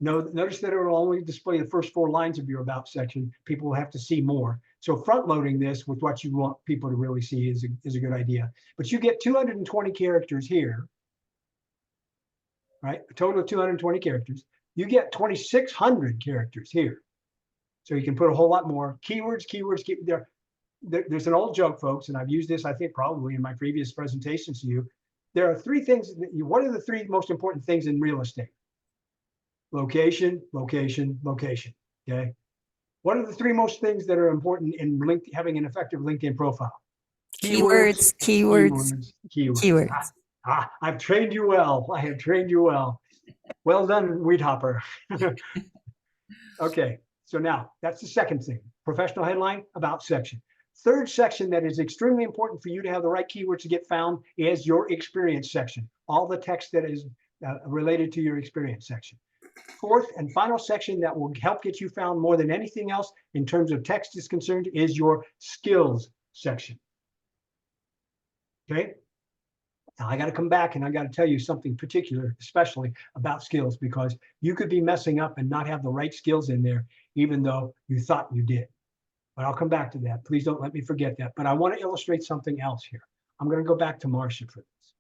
Notice that it will only display the first 4 lines of your about section. People will have to see more. So front loading this with what you want people to really see is a good idea. But you get 220 characters here, right? A total of 220 characters. You get 2,600 characters here. So you can put a whole lot more keywords. There's an old joke, folks, and I've used this, I think, probably in my previous presentations to you. There are 3 things. What are the 3 most important things in real estate? Location, location, location. Okay. What are the three most things that are important in having an effective LinkedIn profile? Keywords, keywords, keywords. I've trained you well. I have trained you well. Well done, Weed Hopper. Okay, so now that's the second thing. Professional headline, about section. Third section that is extremely important for you to have the right keywords to get found is your experience section. All the text that is related to your experience section. Fourth and final section that will help get you found more than anything else in terms of text is concerned is your skills section. Okay. Now I got to come back and I got to tell you something particular, especially about skills, because you could be messing up and not have the right skills in there, even though you thought you did. But I'll come back to that. Please don't let me forget that. But I want to illustrate something else here. I'm going to go back to Marcia for this.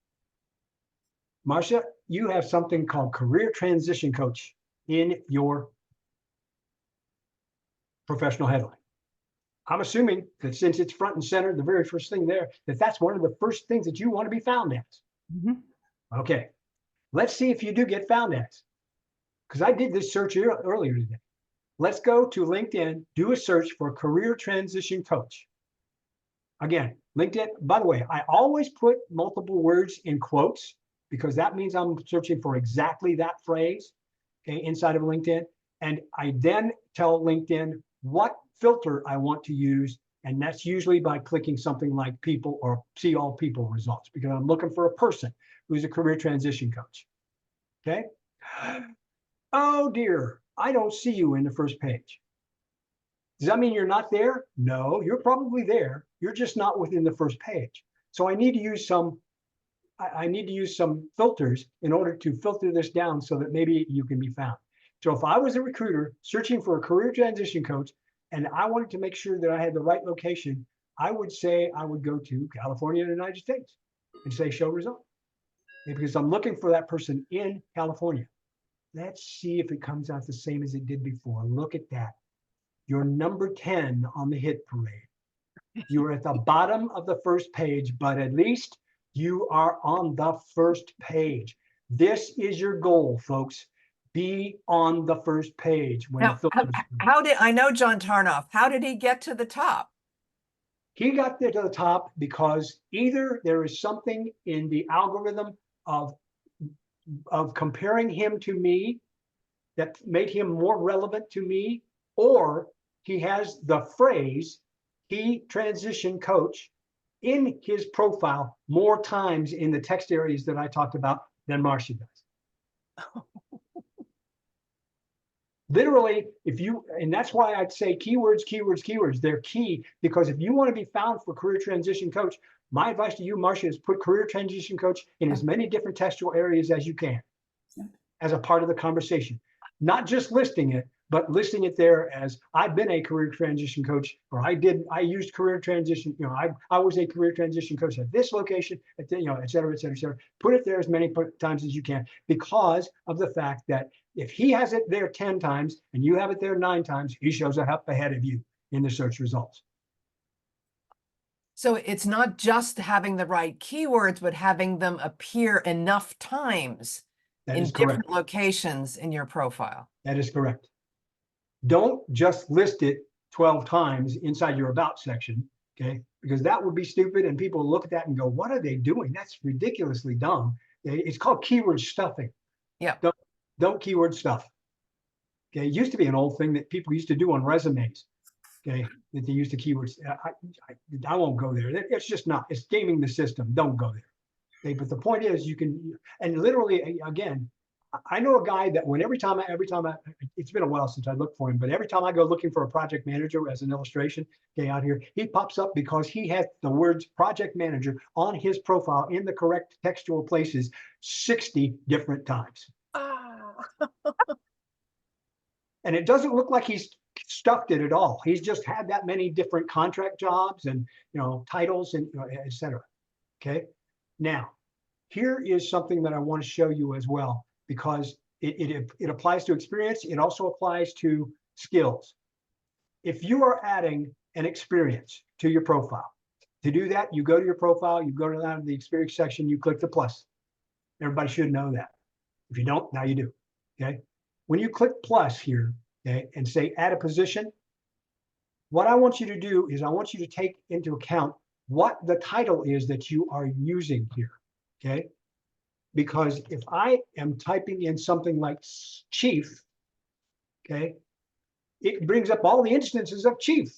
Marcia, you have something called Career Transition Coach in your professional headline. I'm assuming that since it's front and center, the very first thing there, that's one of the first things that you want to be found as. Okay, let's see if you do get found as. Because I did this search earlier today. Let's go to LinkedIn, do a search for Career Transition Coach. Again, LinkedIn, by the way, I always put multiple words in quotes because that means I'm searching for exactly that phrase, okay, inside of LinkedIn. And I then tell LinkedIn what filter I want to use. And that's usually by clicking something like people or see all people results, because I'm looking for a person who's a career transition coach. Okay. Oh dear, I don't see you in the first page. Does that mean you're not there? No, you're probably there. You're just not within the first page. So I need to use some filters in order to filter this down so that maybe you can be found. So if I was a recruiter searching for a career transition coach and I wanted to make sure that I had the right location, I would say I would go to California, United States, and say show result. Because I'm looking for that person in California. Let's see if it comes out the same as it did before. Look at that. You're number 10 on the hit parade. You're at the bottom of the first page, but at least you are on the first page. This is your goal, folks. Be on the first page. When Now, how did I know John Tarnoff? How did he get to the top? He got there to the top because either there is something in the algorithm of comparing him to me that made him more relevant to me, or he has the phrase "key transition coach" in his profile more times in the text areas that I talked about than Marcia does. Literally, and that's why I'd say keywords, keywords, keywords. They're key, because if you want to be found for career transition coach, my advice to you, Marcia, is put career transition coach in as many different textual areas as you can as a part of the conversation. Not just listing it, but listing it there as I've been a career transition coach, or I used career transition, I was a career transition coach at this location, et cetera, et cetera, et cetera. Put it there as many times as you can, because of the fact that if he has it there 10 times and you have it there 9 times, he shows up ahead of you in the search results. So it's not just having the right keywords, but having them appear enough times in different locations in your profile. That is correct. Don't just list it 12 times inside your about section, okay? Because that would be stupid and people will look at that and go, what are they doing? That's ridiculously dumb. It's called keyword stuffing. Yeah. Don't keyword stuff. Okay, it used to be an old thing that people used to do on resumes. Okay, that they used to keywords. I won't go there. It's just not. It's gaming the system. Don't go there. Okay, but the point is, you can, and literally, again, I know a guy that every time I, it's been a while since I looked for him, but every time I go looking for a project manager as an illustration, okay, out here, he pops up because he has the words project manager on his profile in the correct textual places 60 different times. And it doesn't look like he's stuffed it at all. He's just had that many different contract jobs and titles and et cetera. Okay. Now, here is something that I want to show you as well, because it applies to experience. It also applies to skills. If you are adding an experience to your profile, to do that, you go to your profile, you go to the experience section, you click the plus. Everybody should know that. If you don't, now you do. Okay. When you click plus here, okay, and say add a position, what I want you to do is I want you to take into account what the title is that you are using here, okay? Because if I am typing in something like chief, okay, it brings up all the instances of chief.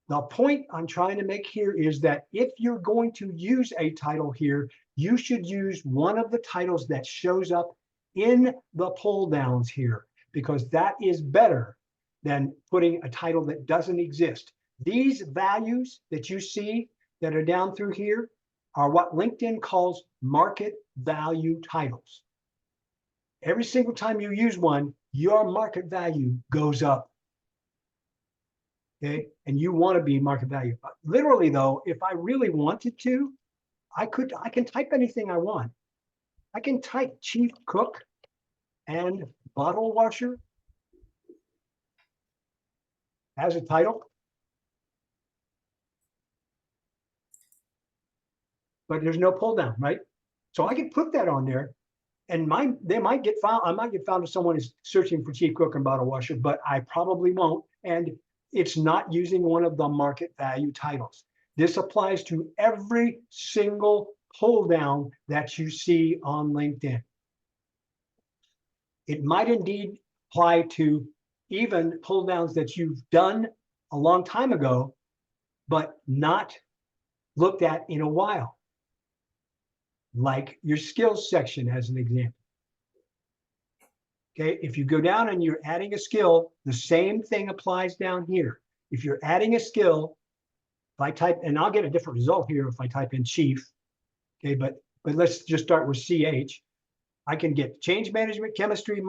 The point I'm trying to make here is that if you're going to use a title here, you should use one of the titles that shows up in the pull downs here, because that is better than putting a title that doesn't exist. These values that you see that are down through here are what LinkedIn calls market value titles. Every single time you use one, your market value goes up. Okay, and you want to be market value. Literally though, if I really wanted to, I can type anything I want. I can type chief cook and bottle washer as a title. But there's no pull down, right? So I can put that on there, and they might get found. I might get found if someone is searching for chief cook and bottle washer, but I probably won't. And it's not using one of the market value titles. This applies to every single pull down that you see on LinkedIn. It might indeed apply to even pull downs that you've done a long time ago, but not looked at in a while, like your skills section as an example. Okay, if you go down and you're adding a skill, the same thing applies down here. If you're adding a skill, if I type, and I'll get a different result here if I type in chief, okay, but let's just start with CH. I can get change management, chemistry,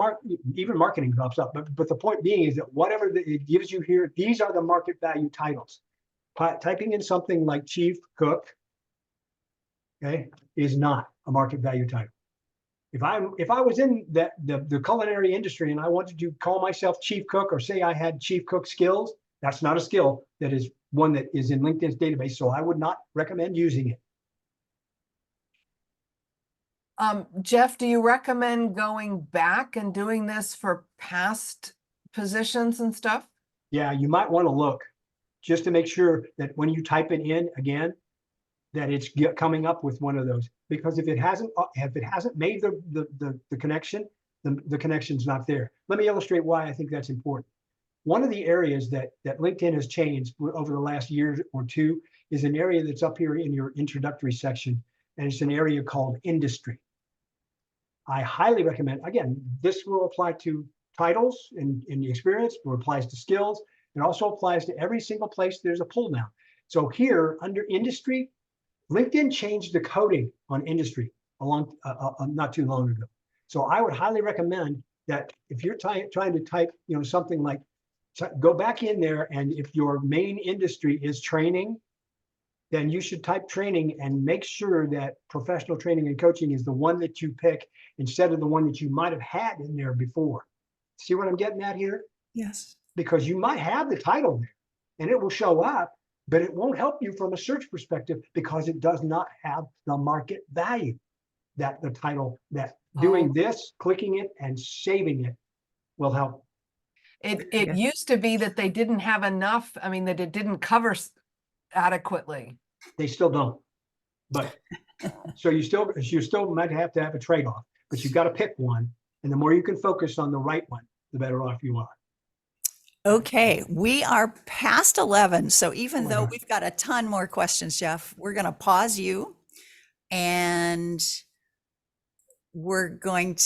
even marketing pops up. But the point being is that whatever it gives you here, these are the market value titles. Typing in something like chief cook, okay, is not a market value title. If I was in the culinary industry and I wanted to call myself chief cook or say I had chief cook skills, that's not a skill that is one that is in LinkedIn's database. So I would not recommend using it. Jeff, do you recommend going back and doing this for past positions and stuff? Yeah, you might want to look just to make sure that when you type it in again, that it's coming up with one of those. Because if it hasn't made the connection, the connection's not there. Let me illustrate why I think that's important. One of the areas that LinkedIn has changed over the last year or two is an area that's up here in your introductory section, and it's an area called industry. I highly recommend, again, this will apply to titles in the experience, it applies to skills, it also applies to every single place there's a pull down. So here under industry, LinkedIn changed the coding on industry not too long ago. So I would highly recommend that if you're trying to type, something like, go back in there, and if your main industry is training, then you should type training and make sure that professional training and coaching is the one that you pick instead of the one that you might have had in there before. See what I'm getting at here? Yes. Because you might have the title there and it will show up, but it won't help you from a search perspective because it does not have the market value that the title, that doing this, clicking it and saving it will help. It used to be that they didn't have enough, that it didn't cover adequately. They still don't. But so you still might have to have a trade-off, but you've got to pick one. And the more you can focus on the right one, the better off you are. Okay, we are past 11. So even Oh my though God. we've got a ton more questions, Jeff, we're going to pause you and we're going to